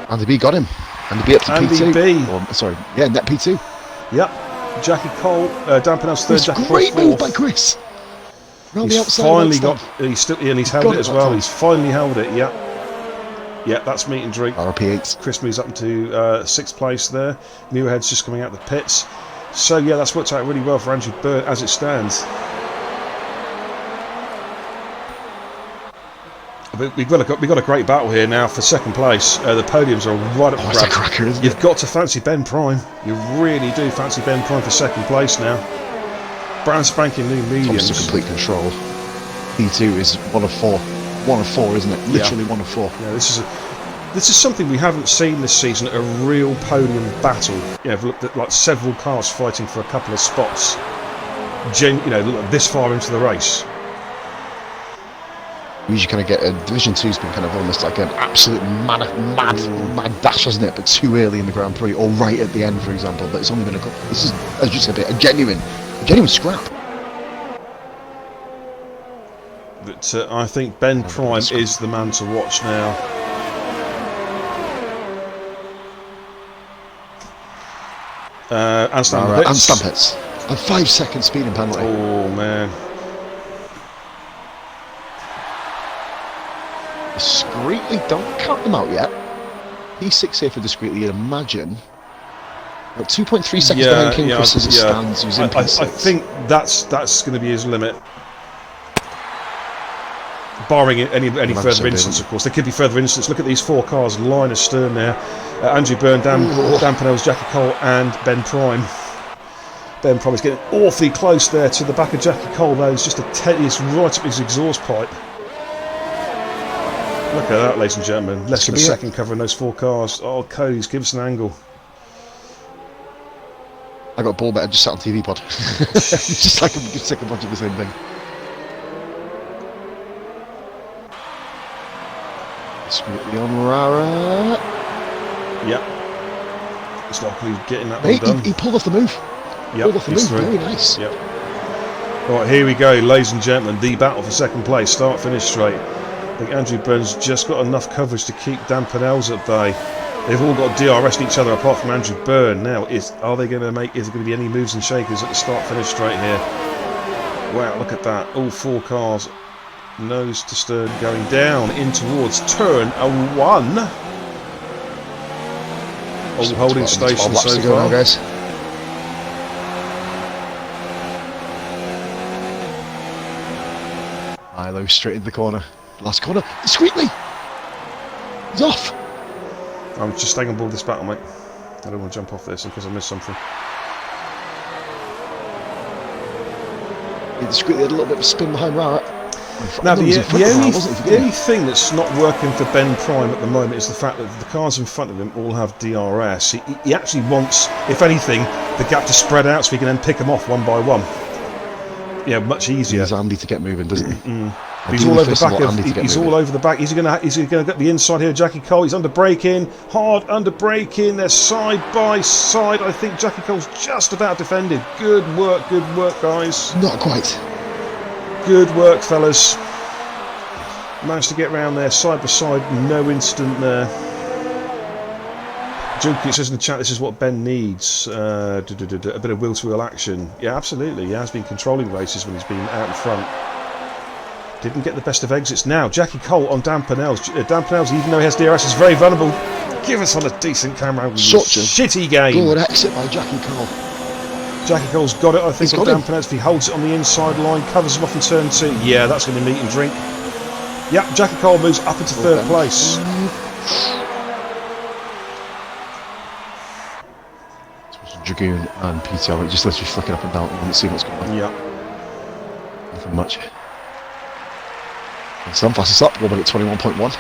Andy B got him. Andy B up to P2. Net P2. Yep. Jackie Cole, Dan Pennells third. Jackie Cole great move by Chris. He's finally got. He's held it as well. He's finally held it. Yeah. Yeah, that's meat and drink. RRP8. Chris moves up into sixth place there. Muirhead's just coming out the pits. So yeah, that's worked out really well for Andrew Byrne as it stands. I we've got a great battle here now for second place. The podiums are right up the It's a grab. cracker, isn't You've it? got to fancy Ben Prime. You really do fancy Ben Prime for second place now. Brand spanking new mediums. Thomas to complete control. P2 is one of four. One of four, isn't it? Literally one of four. Yeah, this is something we haven't seen this season, a real podium battle. You know, I've looked at like several cars fighting for a couple of spots. This far into the race. You usually kind of get a Division 2's been kind of almost like an absolute mad dash, hasn't it? But too early in the Grand Prix, or right at the end, for example. But it's only been this is, as you said, a genuine scrap. But I think Ben Prime is the man to watch now. And stamp hits. A 5-second speeding penalty. Oh man. Discreetly, don't count them out yet. P6 here for discreetly, you'd imagine. About 2.3 seconds behind King Chris as it stands, who's in P6. I think that's going to be his limit. Barring any further incidents, of course. There could be further incidents. Look at these four cars, line astern there. Andrew Byrne, Dan Pennells, Jackie Cole and Ben Prime. Ben Prime is getting awfully close there to the back of Jackie Cole, though. It's just it's right up his exhaust pipe. Look at that, ladies and gentlemen. Less than a second covering those four cars. Oh, Cody's, give us an angle. I got ball better, just sat on TV pod. Just like I'm sick of watching the same thing. Discreetly on Rara. Yep. It's like he's getting that one done. He pulled off the move. Yep, Pulled off the move. Very nice. Yep. Right, here we go, ladies and gentlemen. The battle for second place. Start, finish straight. I think Andrew Burns just got enough coverage to keep Dan Pennells at bay. They've all got DRS'd each other apart from Andrew Byrne. Now, is there going to be any moves and shakers at the start, finish straight here? Wow, look at that. All four cars, nose to stern, going down in towards turn 1. All holding station so far. Guys. Milo straight in the corner. Last corner. Discreetly. He's off. I'm just staying on board this battle, mate. I don't want to jump off this in case I miss something. He discreetly had a little bit of a spin behind Rara. Now, the only thing that's not working for Ben Prime at the moment is the fact that the cars in front of him all have DRS. He actually wants, if anything, the gap to spread out so he can then pick them off one by one. Yeah, much easier. He's Andy to get moving, doesn't he? He's all over the back. He's all over the back. Is he going to get the inside here? Jackie Cole. He's under braking, hard under braking. They're side by side. I think Jackie Cole's just about defended. Good work, guys. Not quite. Good work, fellas. Managed to get round there, side by side. No incident there. Junkie says in the chat, this is what Ben needs. A bit of will-to-will action. Yeah, absolutely. He has been controlling races when he's been out in front. Didn't get the best of exits. Now, Jackie Cole on Dan Pennells. Dan Pennells, even though he has DRS, is very vulnerable. Give us on a decent camera. Such a shitty game. Good exit by Jackie Cole. Jackie Cole's got it, I think, on Dan Pennells. If he holds it on the inside line, covers him off in turn 2. Yeah, that's going to meet and drink. Yep, Jackie Cole moves up into third place. Dragoon and PTR just literally flicking up and down and see what's going on. Yeah. Nothing much. Some fastest up, 1 minute 21.1.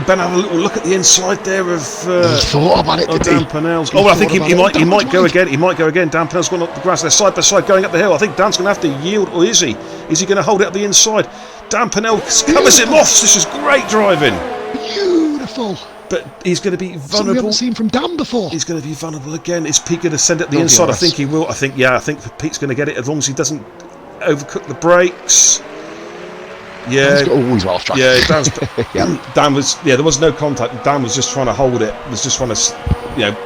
Ben had a little look at the inside there of he thought about it, Dan Pennells. Oh, I think he might go again. He might go again. Dan Pennell's gone up the grass. They're side by side going up the hill. I think Dan's going to have to yield, or is he? Is he going to hold it up the inside? Dan Pennell covers him off. This is great driving. Beautiful. But he's going to be vulnerable. Something we haven't seen from Dan before. He's going to be vulnerable again. Is Pete going to send it the inside? I think he will. I think Pete's going to get it as long as he doesn't overcook the brakes. Yeah, always well off track. Yeah, Dan was. Yeah, there was no contact. Dan was just trying to hold it. Was just trying to,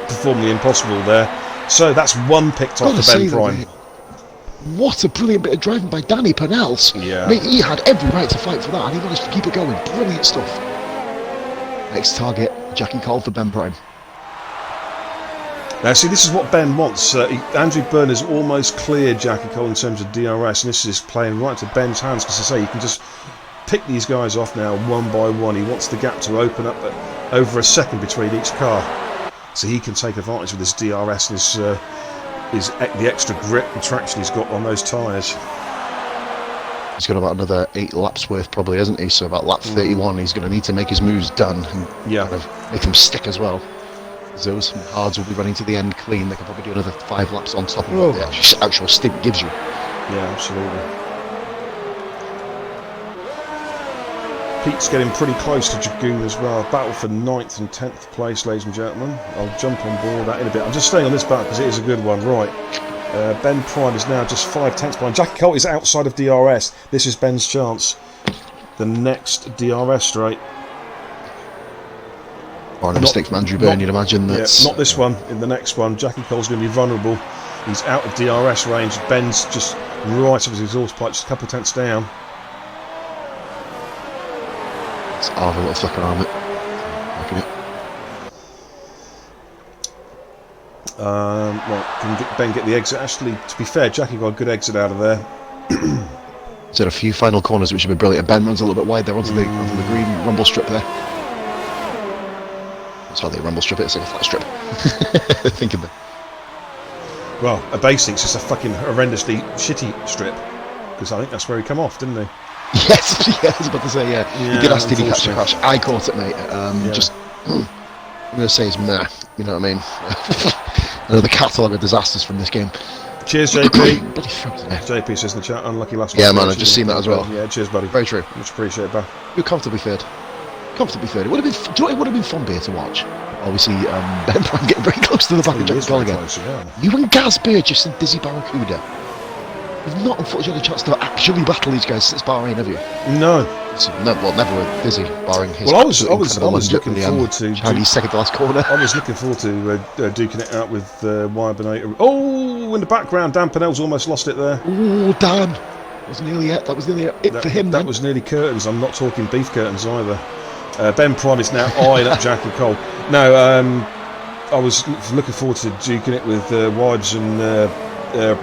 perform the impossible there. So that's one picked off for Ben Prime. What a brilliant bit of driving by Danny Pennells. Yeah, mate, he had every right to fight for that, and he managed to keep it going. Brilliant stuff. Next target, Jackie Cole for Ben Prime. Now, see, this is what Ben wants. Andrew Byrne has almost cleared Jackie Cole in terms of DRS, and this is playing right to Ben's hands, because I say you can just pick these guys off now one by one. He wants the gap to open up over a second between each car, so he can take advantage of this DRS and the extra grip and traction he's got on those tyres. He's got about another 8 laps worth probably, hasn't he? So about lap 31 he's going to need to make his moves done and kind of make them stick as well. Those hards will be running to the end clean. They can probably do another 5 laps on top of what the actual stint gives you. Yeah, absolutely. Pete's getting pretty close to Dragoon as well. Battle for 9th and 10th place, ladies and gentlemen. I'll jump on board that in a bit. I'm just staying on this battle because it is a good one. Right. Ben Prime is now just 5/10 behind. Jackie Colt is outside of DRS. This is Ben's chance. The next DRS straight. Or a mistake from Andrew Byrne, you'd imagine that's... Yeah, not this one, in the next one. Jackie Cole's going to be vulnerable. He's out of DRS range. Ben's just right up his exhaust pipe, just a couple of tenths down. It's half a little flicker on it. Look at it. Right, can Ben get the exit? Actually, to be fair, Jackie got a good exit out of there. There's a few final corners which have been brilliant. Ben runs a little bit wide there onto the green rumble strip there. That's how they rumble strip it, it's like a flat strip. Thinking that. Well, a basics is a fucking horrendously shitty strip, because I think that's where he come off, didn't he? Yes, yeah, I was about to say, yeah. He did ask, did he catch the crash? I caught it, mate. Just, I'm going to say it's meh, you know what I mean? I know the catalogue of disasters from this game. Cheers, JP. Bloody fuck, JP says in the chat, unlucky last Yeah, one. man, I've just seen that as well. Yeah, cheers, buddy. Very true. Much appreciated, pal. You're comfortably third. Comfortably third. It would have been, do you know what it would have been fun beer to watch? Obviously, Ben Prime getting very close to the back of Jack Cole again. You and Gaz Burgess and Dizzy Barracuda. You've not unfortunately had a chance to actually battle these guys since Bahrain, have you? No. So, well, never with Dizzy, barring his. Well, I was looking forward to Chinese second to last corner. I was looking forward to duking it out with Wybernator. Oh, in the background, Dan Pennell's almost lost it there. Oh, Dan! That was nearly it. That was nearly it for him. That was nearly curtains. I'm not talking beef curtains either. Ben Prime is now eyeing up Jackie Cole. No, I was looking forward to duking it with Wides and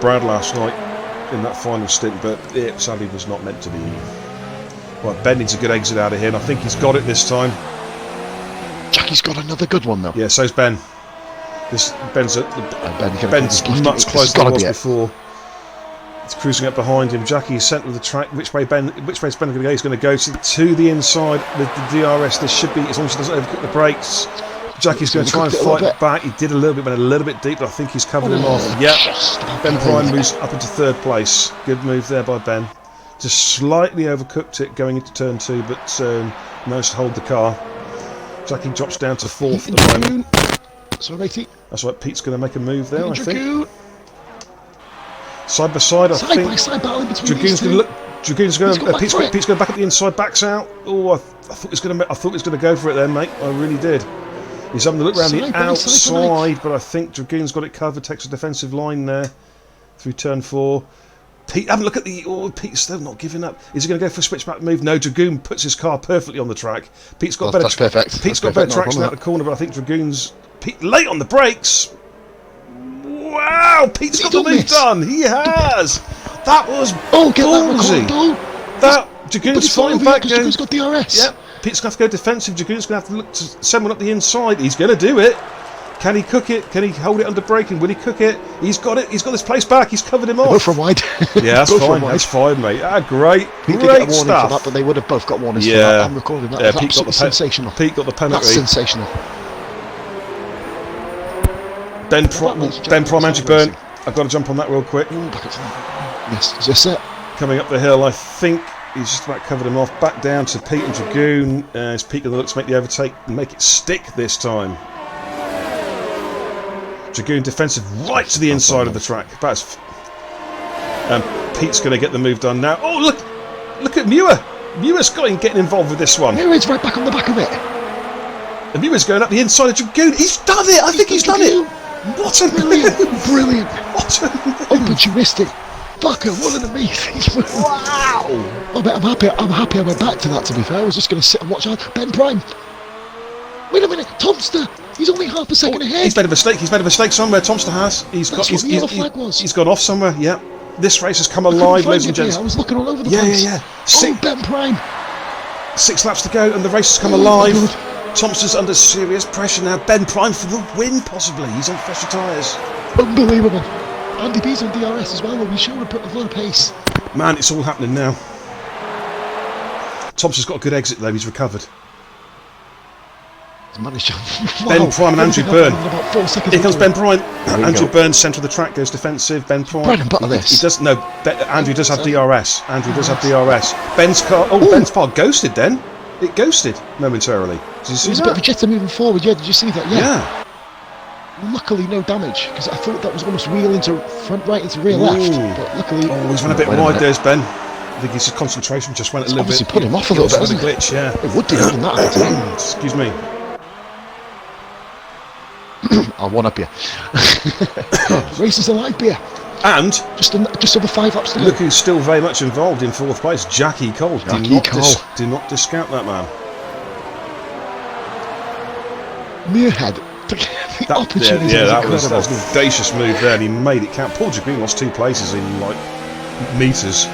Brad last night in that final stint, but it sadly was not meant to be. Right, Ben needs a good exit out of here, and I think he's got it this time. Jackie's got another good one though. Yeah, so's Ben. Ben's much closer than he was before. It's cruising up behind him. Jackie's centre of the track. Which way is Ben going to go? He's going to go to the inside with the DRS. This should be, as long as he doesn't overcook the brakes. Jackie's going to try and fight back. He did a little bit, went a little bit deep, but I think he's covered him off. Yep. Ben Prime moves up into 3rd place. Good move there by Ben. Just slightly overcooked it going into turn 2, but managed to hold the car. Jackie drops down to 4th at the moment. Sorry, matey. That's right, Pete's going to make a move there, I think. Side by side, I think. By side battle in between. Dragoon's going to look. Dragoon's going. Pete's going back up the inside, backs out. Oh, I thought he was going to. I thought he was going to go for it then, mate. I really did. He's having to look around the outside, but I think Dragoon's got it covered. Takes a defensive line there through turn 4. Pete, have a look at the. Oh, Pete's still not giving up. Is he going to go for a switchback move? No, Dragoon puts his car perfectly on the track. Pete's got better. That's perfect. Pete's got better traction out the corner, but I think Dragoon's late on the brakes. Wow, Pete's got the move done. He has. That was ballsy. That Dragoon's flying back. Dragoon's got DRS. Yep. Pete's going to have to go defensive. Dragoon's going to have to look to send one up the inside. He's going to do it. Can he cook it? Can he hold it under braking? Will he cook it? He's got it. He's got this place back. He's covered him off. Go from wide. Yeah, that's fine. That's fine, mate. Great Great stuff. For that, but they would have both got warnings for Yeah. that. I'm recording that. Yeah, Pete got the sensational. Pete got the penalty. That's sensational. Ben Prime, Andrew Byrne. I've got to jump on that real quick. Ooh, back up to yes, just it. Coming up the hill, I think he's just about covered him off. Back down to Pete and Dragoon. Is Pete going to look to make the overtake and make it stick this time? Dragoon defensive right to the inside of the track. Pete's going to get the move done now. Oh, look at Muir. Muir's getting involved with this one. Muir's right back on the back of it. And Muir's going up the inside of Dragoon. He's done it. I think he's done it. What a brilliant, move. brilliant. What a move. Opportunistic. Fucker, what an amazing move. Wow. I'm happy I went back to that, to be fair. I was just going to sit and watch Ben Prime. Wait a minute, Tomster. He's only half a second ahead. He's made a mistake. He's made a mistake somewhere. Tomster has. He's gone off somewhere. Yeah. This race has come alive, ladies and gents. I was looking all over the place. Yeah. Oh, Ben Prime. 6 laps to go and the race has come alive. Thompson's under serious pressure now. Ben Prime for the win, possibly. He's on fresher tyres. Unbelievable. Andy B's on DRS as well. We showed a lot of pace. Man, it's all happening now. Thompson's got a good exit though. He's recovered. He's managed to. Ben Prime and Andrew Byrne. About 4 seconds. Here comes Ben Prime. you Andrew go. Byrne, centre of the track, goes defensive. Ben Prime. Bread and butter this. He does no. Andrew does have DRS. Andrew does have DRS. Ben's car. Oh, Ben's car ghosted then. It ghosted momentarily. Did you see There's that? a bit of a jitter moving forward. Yeah, did you see that? Yeah. Luckily, no damage because I thought that was almost wheel into front right into rear left. Ooh. But luckily, Oh, he's run a bit Wait wide. minute. There's Ben. I think his concentration just went a little obviously bit. put him off a little bit, It was hasn't a it? glitch, yeah. It would do even that. Actually. Excuse me. I'll one up you. Race is alive, beer. And Just over 5 laps to go. look who's still very much involved in 4th place. Jackie Cole. Jackie Cole. Do not discount that man. Muirhead. The opportunity that was was incredible. an audacious move there, and he made it count. Paul Green lost 2 places in like metres.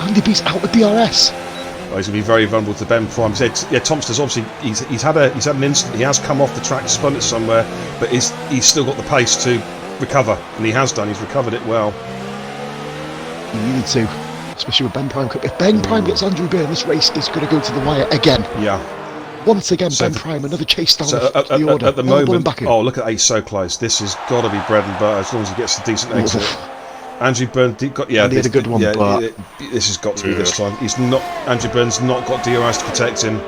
Andy B's out with DRS. Oh, he's going to be very vulnerable to Ben Prime. Yeah, Thompson's obviously he's had an incident. He has come off the track, spun it somewhere, but he's still got the pace to recover, and he has done. He's recovered it well. He needed to, especially with Ben Prime. If Ben Prime gets Andrew Byrne, this race is going to go to the wire again. Yeah. Once again, So Ben Prime, another chase down So the order. at the Elbow moment, back in. oh look at that, he's so close. This has got to be bread and butter as long as he gets a decent exit. Andrew Byrne got And he had a good one, but this has got to be this time. He's not. Andrew Byrne's not got DRS to protect him.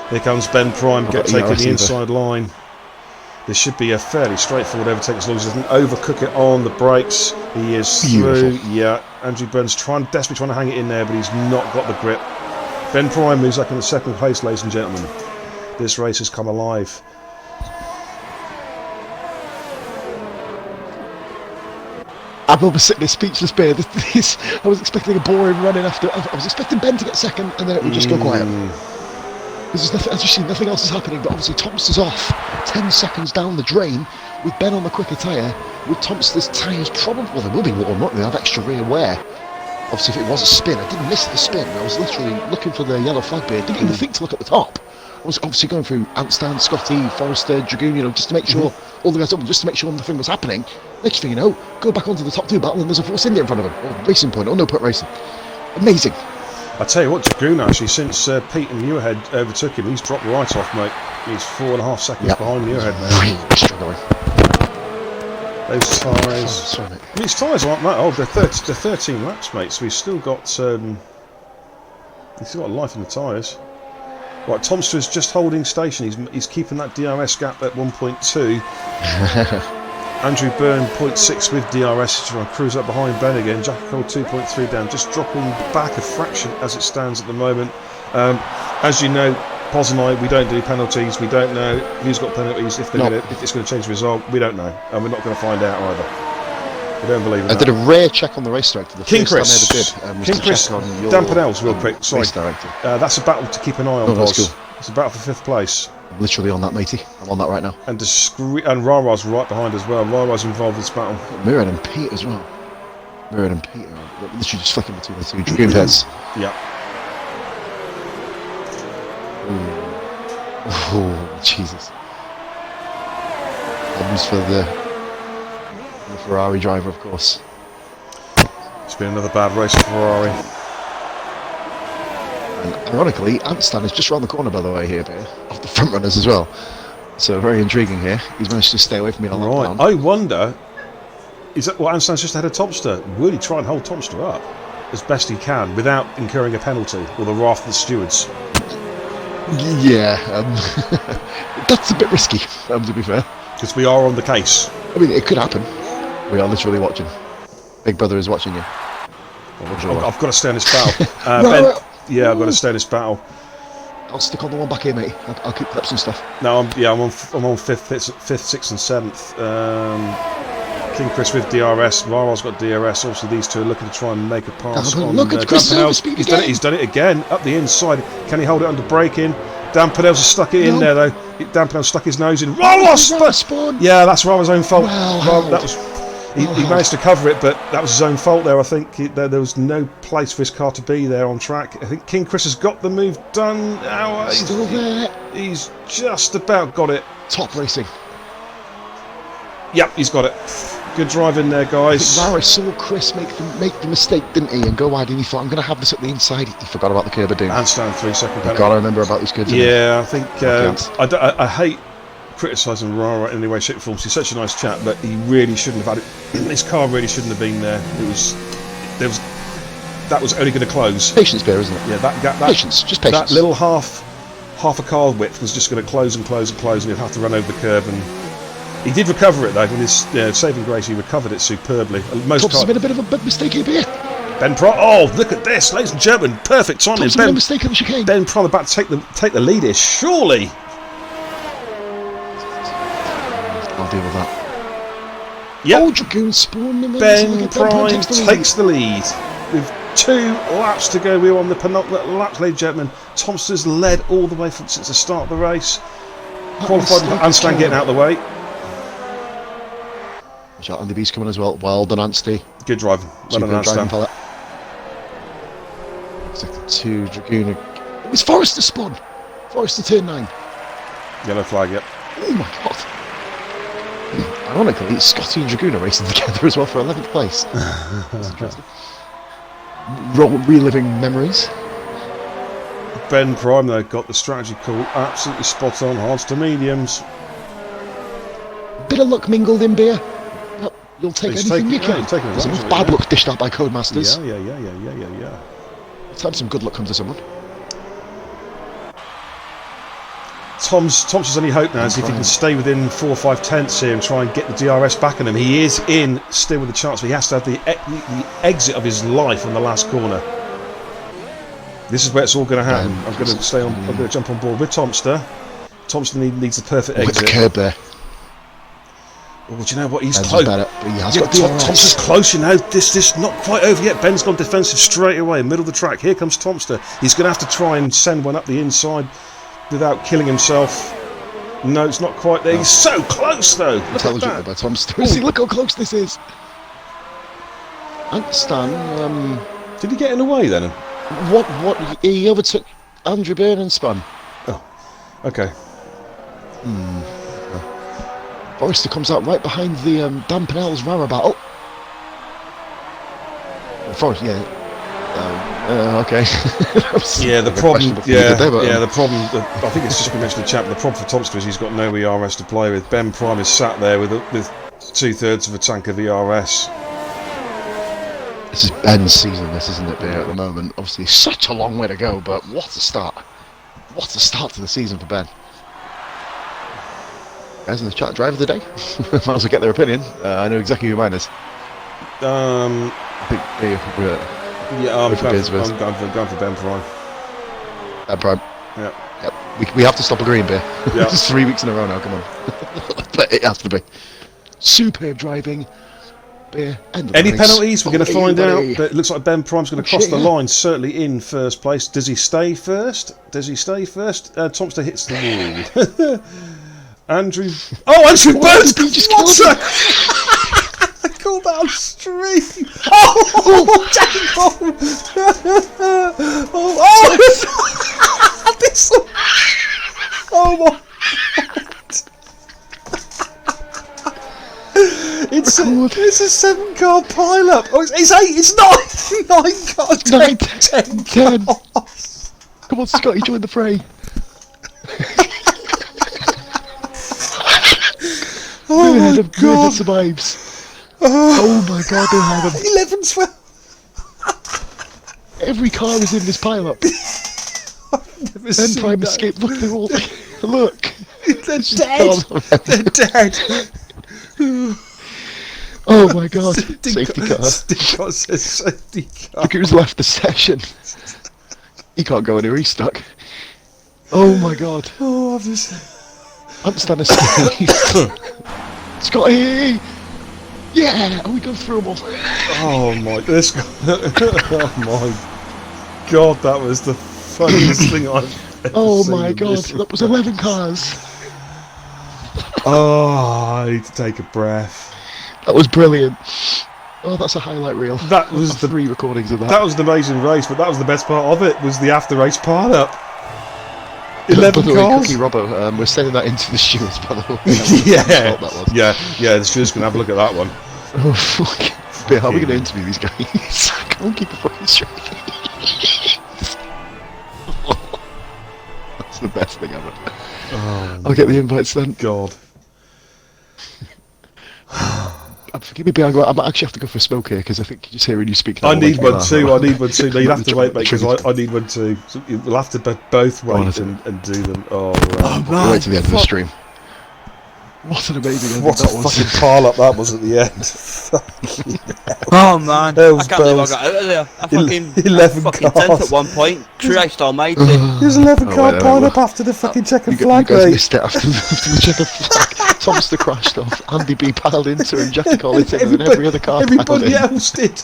Here comes Ben Prime, taking the inside line. This should be a fairly straightforward overtake as long as he doesn't overcook it on the brakes. He is through. Yeah, Andrew Byrne's desperately trying to hang it in there, but he's not got the grip. Ben Prime moves up in the 2nd place, ladies and gentlemen. This race has come alive. I'm almost sitting there speechless, beer. I was expecting a boring running after. I was expecting Ben to get second, and then it would just go quiet. There's nothing, as you see, nothing else is happening. But obviously, Thompson's off 10 seconds down the drain with Ben on the quicker tyre. With Thompson's tyres probably, well, they will be warm up. They have extra rear wear. Obviously, if it was a spin, I didn't miss the spin. I was literally looking for the yellow flag beer. Didn't even think to look at the top. I was obviously going through Antstan, Scotty, Forrester, Dragoon, just to make sure all the guys up, just to make sure nothing was happening. Next thing you know, go back onto the top 2 battle, and there's a Force India in front of him, or Racing Point, or No Put Racing. Amazing. I tell you what, Dragoon actually, since Pete and Muirhead overtook him, he's dropped right off, mate. He's 4.5 seconds behind Muirhead now. Really struggling. Those tyres. Sorry, mate. These tyres aren't that old. They're 13 laps, mate. So he's still got life in the tyres. Right, Thompson's just holding station. He's keeping that DRS gap at 1.2. Andrew Byrne 0.6 with DRS to try and cruise up behind Ben again. Jackie Cole 2.3 down, just dropping back a fraction as it stands at the moment. As you know, Poz and I, we don't do penalties. We don't know who's got penalties, if it's going to change the result. We don't know, and we're not going to find out either. We don't believe in that. I did a rare check on the race director. The King first Chris, time I ever did. King Chris, Dan Pennell's real quick. Sorry, race director. that's a battle to keep an eye on. That's Poz. cool. It's a battle for 5th place. I'm literally on that, matey. I'm on that right now. And Rara's right behind as well. Rara's involved in this battle. Muirhead and Pete as well. Muirhead and Pete are literally just flicking between the 2 Dragoon pairs. Yeah. Oh, Jesus. Problems for the Ferrari driver, of course. It's been another bad race for Ferrari. And ironically, Antstan is just around the corner, by the way, here, off the front runners as well. So very intriguing here. He's managed to stay away from me on that Right. round. I wonder, is that what Anstan's just ahead of Topster? Will he try and hold Topster up as best he can without incurring a penalty or the wrath of the stewards? Yeah, that's a bit risky, to be fair. Because we are on the case. I mean, it could happen. We are literally watching. Big Brother is watching you. I've got to stay in this battle. Ben, yeah, I've got to stay in this battle. I'll stick on the one back here, mate. I'll keep clips and stuff. No, I'm on 5th, 6th and 7th. King Chris with DRS, Rara's got DRS. Obviously, these two are looking to try and make a pass. Look at Chris over speed again. He's done it again up the inside. Can he hold it under braking? Dan Pennell's stuck it in there though. Dan Pennell stuck his nose in. Rara Spawn. Yeah, that's Rara's own fault. Well, That was. He managed to cover it, but that was his own fault there. I think there was no place for his car to be there on track. I think King Chris has got the move done. Still there. He's just about got it. Top racing. Yep, he's got it. Good driving there, guys. Lara saw Chris make the mistake, didn't he? And go wide, and he thought, I'm going to have this at the inside. He forgot about the curb of doom. Handstand 3 second penalty. You've got to remember about these kids. Yeah, I think I hate criticising Rara in any way, shape, or form. He's such a nice chap, but he really shouldn't have had it. His car really shouldn't have been there. That was only going to close. Patience, beer, isn't it? Yeah, that patience, just patience. That little half a car width was just going to close and close and close, and he'd have to run over the curb. And he did recover it though. With his saving grace, he recovered it superbly. Thompson's made a bit of a big mistake here, beer. Ben Prom. Oh, look at this, ladies and gentlemen! Perfect timing. Thompson made a mistake at the chicane. Ben Prom about to take the lead here. Surely. I'll deal with that. Yep. Oh, Dragoon spawned him in. Ben Prime takes the lead. With 2 laps to go, we're on the penultimate lap, ladies and gentlemen. Thompson's led all the way since the start of the race. Qualified and Stan getting out of the way. Shot on the beast coming as well. Well done, Anstey. Good driving. Well done, Stan. Looks like the 2 Dragoon. It was Forrester spun. Forrester turn 9. Yellow flag, yep. Oh my god. Ironically, Scotty and Dragoon are racing together as well for 11th place. That's interesting. Reliving memories. Ben Prime, though, got the strategy call absolutely spot on. Hards to mediums. Bit of luck mingled in, beer. You'll take anything you can. There's enough bad luck dished out by Codemasters. Yeah. Time some good luck comes to someone. Tom's only hope now is if he can stay within 4 or 5 tenths here and try and get the DRS back on him. He is in still with a chance, but he has to have the exit of his life on the last corner. This is where it's all going to happen. I'm going to stay on. I'm going to jump on board with Tomster. Tomster needs the perfect exit. With the curb there. Oh, do you know what? He's close. Yeah, Tomster's close, you know. This not quite over yet. Ben's gone defensive straight away, middle of the track. Here comes Tomster. He's going to have to try and send one up the inside without killing himself. No, it's not quite there. He's so close, though. Intelligent by Tomster. See, look how close this is. And Stan, did he get in the way then? What? He overtook Andrew Byrne and spun. Oh, okay. Forrester comes out right behind the Dan Pinell's Rara battle. Forrester, okay. Yeah, the problem. The problem. I think it's just been mentioned in the chat. But the problem for Tomster is he's got no ERS to play with. Ben Prime is sat there with 2/3 of a tank of ERS. This is Ben's season, this, isn't it, Bear, at the moment? Obviously, such a long way to go, but what a start. What a start to the season for Ben. Guys in the chat, driver of the day? Might as well get their opinion. I know exactly who mine is. I think I'm going for Ben Prime. Ben Prime. Yeah. Yep. We have to stop agreeing, Bear. Yeah. It's 3 weeks in a row now, come on. But it has to be. Superb driving. Bear. Any penalties? We're going to find out. But it looks like Ben Prime's going to cross the line, certainly in first place. Does he stay first? Tomster hits the wall. Andrew Burns! Just killed him. I called that on stream. Oh, this one. Oh my God. It's a 7-car pile-up. Oh, it's 8. It's 9 cars. 10 cars. Come on, Scotty, join the fray. Oh my God! Survives. Oh my God! They have him. 11, 12. Every car is in this pile-up. Ben Prime escaped. Look, they're all. Look. They're dead. They're dead. Oh my God! Safety car. Safety car. Look who's left the session. He can't go anywhere. He's stuck. Oh my God! Oh, I'm standing still. Scotty! Yeah! Oh, we go through them all. Oh my! Oh my God! That was the funniest thing I've ever Oh seen my God! That was 11 cars. Oh, I need to take a breath. That was brilliant. Oh, that's a highlight reel. That was I've got 3 recordings of that. That was an amazing race, but that was the best part of it, was the after-race pile-up. 11 by the way, cars. Cookie Robbo, we're sending that into the stewards, by the way. Yeah, That was. yeah, the stewards can have a look at that one. Oh, fuck. How are we going to interview these guys? I can't keep a fucking straight. That's the best thing ever. I'll get the invites then. God. Forgive me, Bianco, I might actually have to go for a smoke here because I think just hearing you speak. I need one too. No, you'd have to wait, mate, because I need one too. So we'll have to both wait and do them. Oh, right. We'll wait to the end of the stream. What an amazing ending What a that was. fucking pile up that was at the end. Oh man, That I was can't believe I bells. got out of there. I fucking 11 fucking cars. 10th at one point. Christ almighty. There's 11 Oh, car wait, pile wait. up after the fucking checkered You flag, guys mate. missed it after the checkered flag. Thompson crashed off, Andy B piled into him, Jackie Collins in, and every other car piled Everybody in. else did.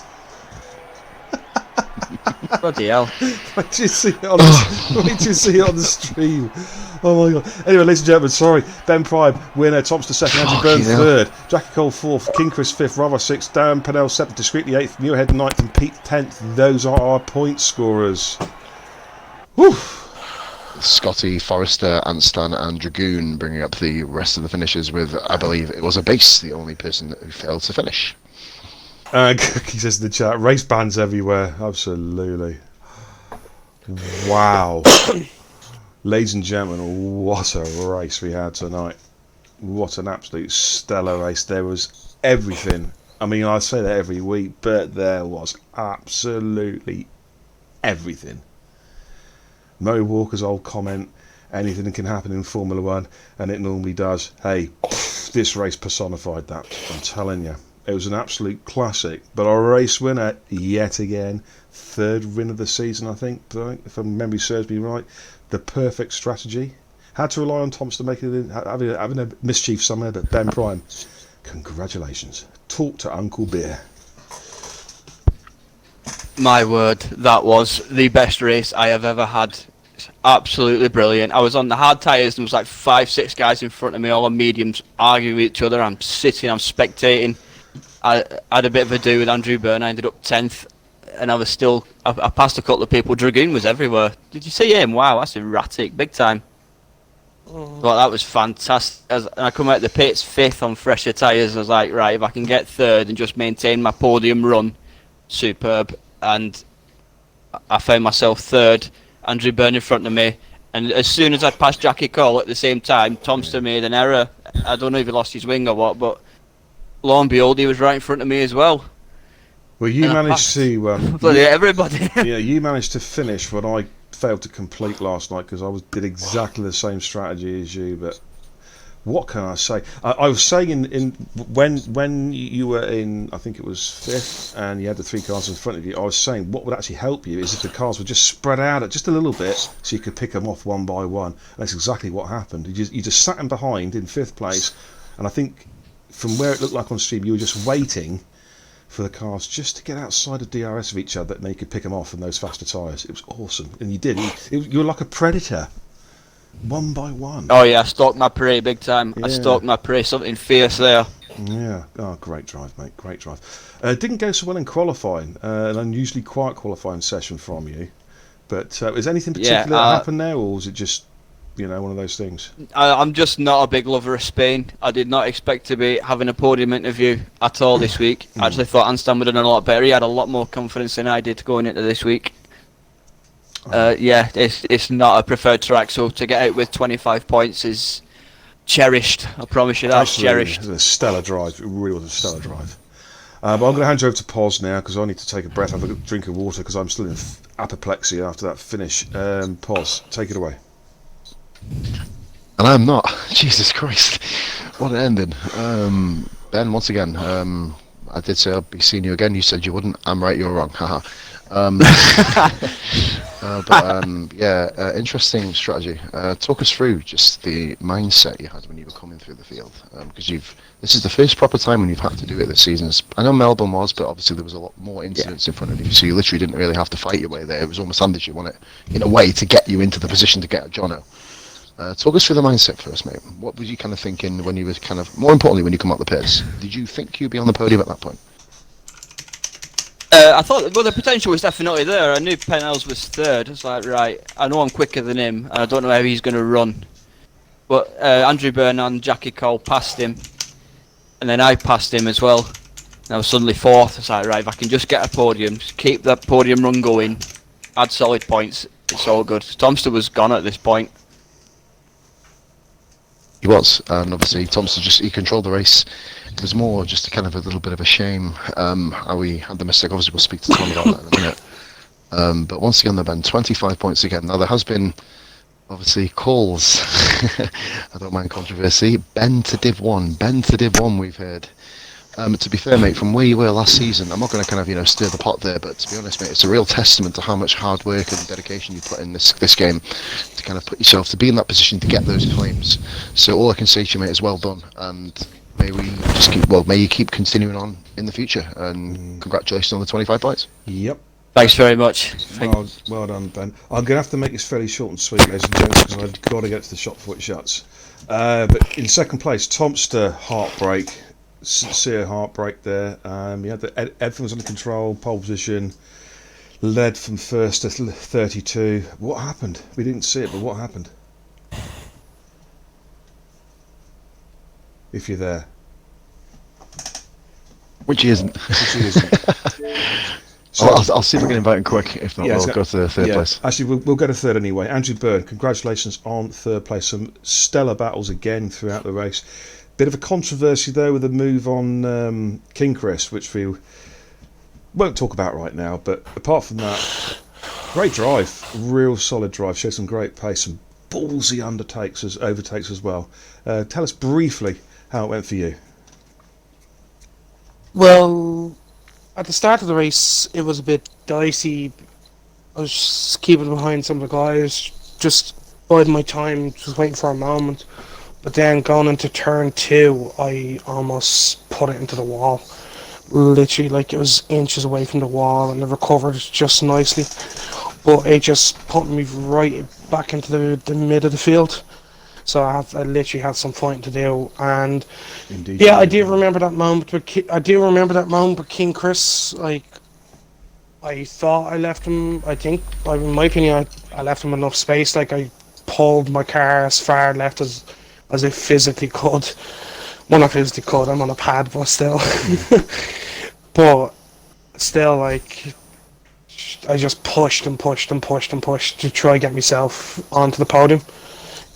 Bloody hell. Wait till you see it on the, wait till you see it on the stream. Oh my god. Anyway, ladies and gentlemen, sorry. Ben Prime, winner. Thompson second, Andrew Fucking Burns hell. third. Jackie Cole fourth. King Chris fifth. Rava sixth. Darren Pennell seventh. Discreetly eighth. Muirhead ninth. And Pete 10th. Those are our point scorers. Whew. Scotty, Forrester, Anstan and Dragoon bringing up the rest of the finishers with, I believe it was a base, the only person who failed to finish. He says in the chat, race bands everywhere. Absolutely. Wow. Ladies and gentlemen, what a race we had tonight. What an absolute stellar race. There was everything. I mean, I say that every week, but there was absolutely everything. Murray Walker's old comment, anything can happen in Formula 1, and it normally does. Hey, this race personified that, I'm telling you. It was an absolute classic, but our race winner, yet again, third win of the season, I think, if my memory serves me right. The perfect strategy. Had to rely on Thompson to make it in, having a mischief somewhere, but Ben Prime, congratulations. Talk to Uncle Beer. My word, that was the best race I have ever had. It's absolutely brilliant. I was on the hard tyres and there was like 5-6 guys in front of me, all on mediums, arguing with each other. I'm sitting, I'm spectating. I had a bit of a do with Andrew Byrne. I ended up 10th, and I was still. I passed a couple of people. Dragoon was everywhere. Did you see him? Wow, that's erratic, big time. Well, that was fantastic. And I come out of the pits 5th on fresher tyres. I was like, right, if I can get 3rd and just maintain my podium run, superb. And I found myself 3rd. Andrew Byrne in front of me, and as soon as I'd passed Jackie Cole at the same time, Thompson made an error. I don't know if he lost his wing or what, but lo and behold, he was right in front of me as well. Well, you And I managed to... Bloody everybody. yeah, you managed to finish what I failed to complete last night because I did exactly the same strategy as you. But what can I say? I was saying when you were in, I think it was 5th, and you had the 3 cars in front of you. I was saying what would actually help you is if the cars were just spread out just a little bit, so you could pick them off one by one. And that's exactly what happened. You just sat in behind in 5th place, and I think from where it looked like on stream, you were just waiting for the cars just to get outside of DRS of each other, and then you could pick them off in those faster tyres. It was awesome, and you did. You were like a predator, one by one. Oh yeah, I stalked my prey big time. Yeah. I stalked my prey, something fierce there. Yeah. Oh, great drive, mate. Great drive. Didn't go so well in qualifying. An unusually quiet qualifying session from you. But is anything particular that happened there, or was it just, one of those things? I'm just not a big lover of Spain. I did not expect to be having a podium interview at all this week. I actually thought Anstan would have done a lot better. He had a lot more confidence than I did going into this week. Yeah, it's not a preferred track, so to get out with 25 points is cherished. I promise you that. Absolutely. Cherished. It was a stellar drive. It really was a stellar drive. But I'm going to hand you over to Pos now because I need to take a breath, have a drink of water because I'm still in apoplexy after that finish. Pos, take it away. And I'm not. Jesus Christ. What an ending. Ben, once again, I did say I'd be seeing you again. You said you wouldn't. I'm right, you're wrong. Haha. Interesting strategy. Talk us through just the mindset you had when you were coming through the field, because this is the first proper time when you've had to do it this season. I know Melbourne was, but obviously there was a lot more incidents in front of you, so you literally didn't really have to fight your way there. It was almost handed you on it in a way to get you into the position to get a Jono. Talk us through the mindset first, mate. What were you kind of thinking when you were kind of, more importantly, when you come out the pits? Did you think you'd be on the podium at that point? I thought, well, the potential was definitely there. I knew Pennells was third. I was like, right, I know I'm quicker than him, and I don't know how he's going to run. But Andrew Byrne and Jackie Cole passed him, and then I passed him as well. And I was suddenly fourth. I was like, right, if I can just get a podium, just keep that podium run going, add solid points, it's all good. Tomster was gone at this point. He was, and obviously Thompson he controlled the race. It was more just a kind of a little bit of a shame how we had the mistake. Obviously we'll speak to Tom about that in a minute. But once again, Ben, 25 points again. Now there has been obviously calls. I don't mind controversy. Ben to Div 1 we've heard. To be fair, mate, from where you were last season, I'm not going to kind of stir the pot there, but to be honest, mate, it's a real testament to how much hard work and dedication you put in this game to kind of put yourself to be in that position to get those claims. So all I can say to you, mate, is well done, and may you keep continuing on in the future, and congratulations on the 25 points. Yep. Thanks very much. Well done, Ben. I'm going to have to make this fairly short and sweet, ladies and gents, because I've got to get to the shop before it shuts. But in second place, Tomster, heartbreak. Sincere heartbreak there. Everything was under control, pole position, led from first to 32. What happened? We didn't see it, but what happened? If you're there. Which he isn't. So, I'll see if I can invite him quick. If not, we'll go to the third place. Actually, we'll go to third anyway. Andrew Byrne, congratulations on third place. Some stellar battles again throughout the race. Bit of a controversy though with the move on King Chris, which we won't talk about right now. But apart from that, great drive, real solid drive. Showed some great pace, some ballsy overtakes as well. Tell us briefly how it went for you. Well, at the start of the race, it was a bit dicey. I was just keeping behind some of the guys, just biding my time, just waiting for a moment. But then going into turn 2, I almost put it into the wall. Literally, like, it was inches away from the wall, and it recovered just nicely. But it just put me right back into the mid of the field. So I literally had some fighting to do, and Indeed, yeah, I do remember that moment. With King Chris. Like, I thought I left him. I think, in my opinion, I left him enough space. Like, I pulled my car as far left as I physically could. Well, not physically could. I'm on a pad, but still. But still, like, I just pushed and pushed and pushed and pushed to try and get myself onto the podium.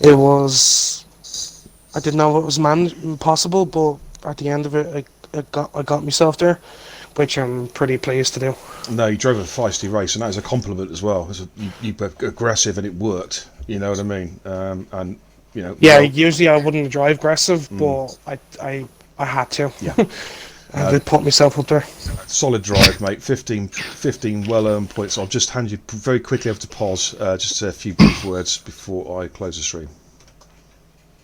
It was, I didn't know it was possible, but at the end of it, I got myself there, which I'm pretty pleased to do. No, you drove a feisty race, and that was a compliment as well. You were aggressive, and it worked. You know what I mean? And yeah, usually I wouldn't drive aggressive, but I had to. Yeah. I did put myself up there. Solid drive, mate. 15 well-earned points. I'll just hand you very quickly over to Pos, just a few brief words before I close the stream.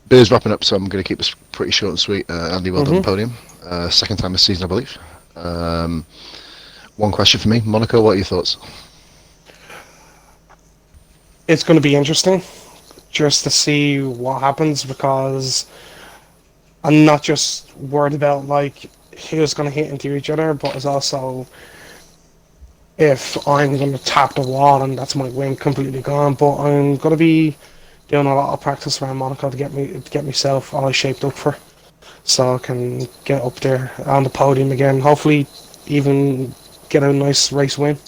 Beer's wrapping up, so I'm going to keep this pretty short and sweet. Andy, well done on the podium. Second time this season, I believe. One question for me. Monaco, what are your thoughts? It's going to be interesting just to see what happens, because I'm not just worried about, like, who's going to hit into each other, but it's also if I'm going to tap the wall and that's my wing completely gone. But I'm going to be doing a lot of practice around Monaco to get myself all shaped up for, so I can get up there on the podium again. Hopefully, even get a nice race win.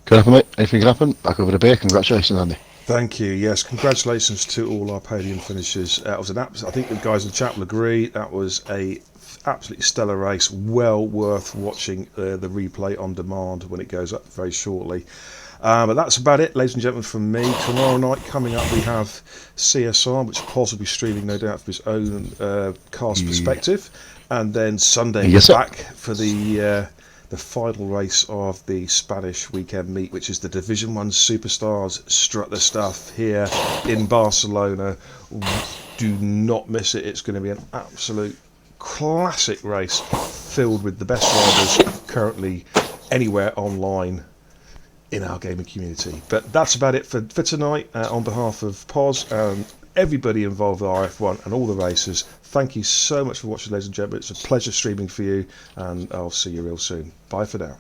Could happen, mate. Anything can happen. Back over to Beer. Congratulations, Andy. Thank you. Yes, congratulations to all our podium finishers. It was I think the guys in the chat will agree. That was a absolutely stellar race. Well worth watching the replay on demand when it goes up very shortly. But that's about it, ladies and gentlemen, from me. Tomorrow night coming up, we have CSR, which Paul's will be streaming, no doubt, from his own cast perspective. And then Sunday, we're back for the final race of the Spanish weekend meet, which is the Division 1 Superstars Strut the Stuff here in Barcelona. Do not miss it. It's going to be an absolute classic race filled with the best riders currently anywhere online in our gaming community. But that's about it for tonight. On behalf of Pos and everybody involved with RF1 and all the racers, thank you so much for watching, ladies and gentlemen. It's a pleasure streaming for you, and I'll see you real soon. Bye for now.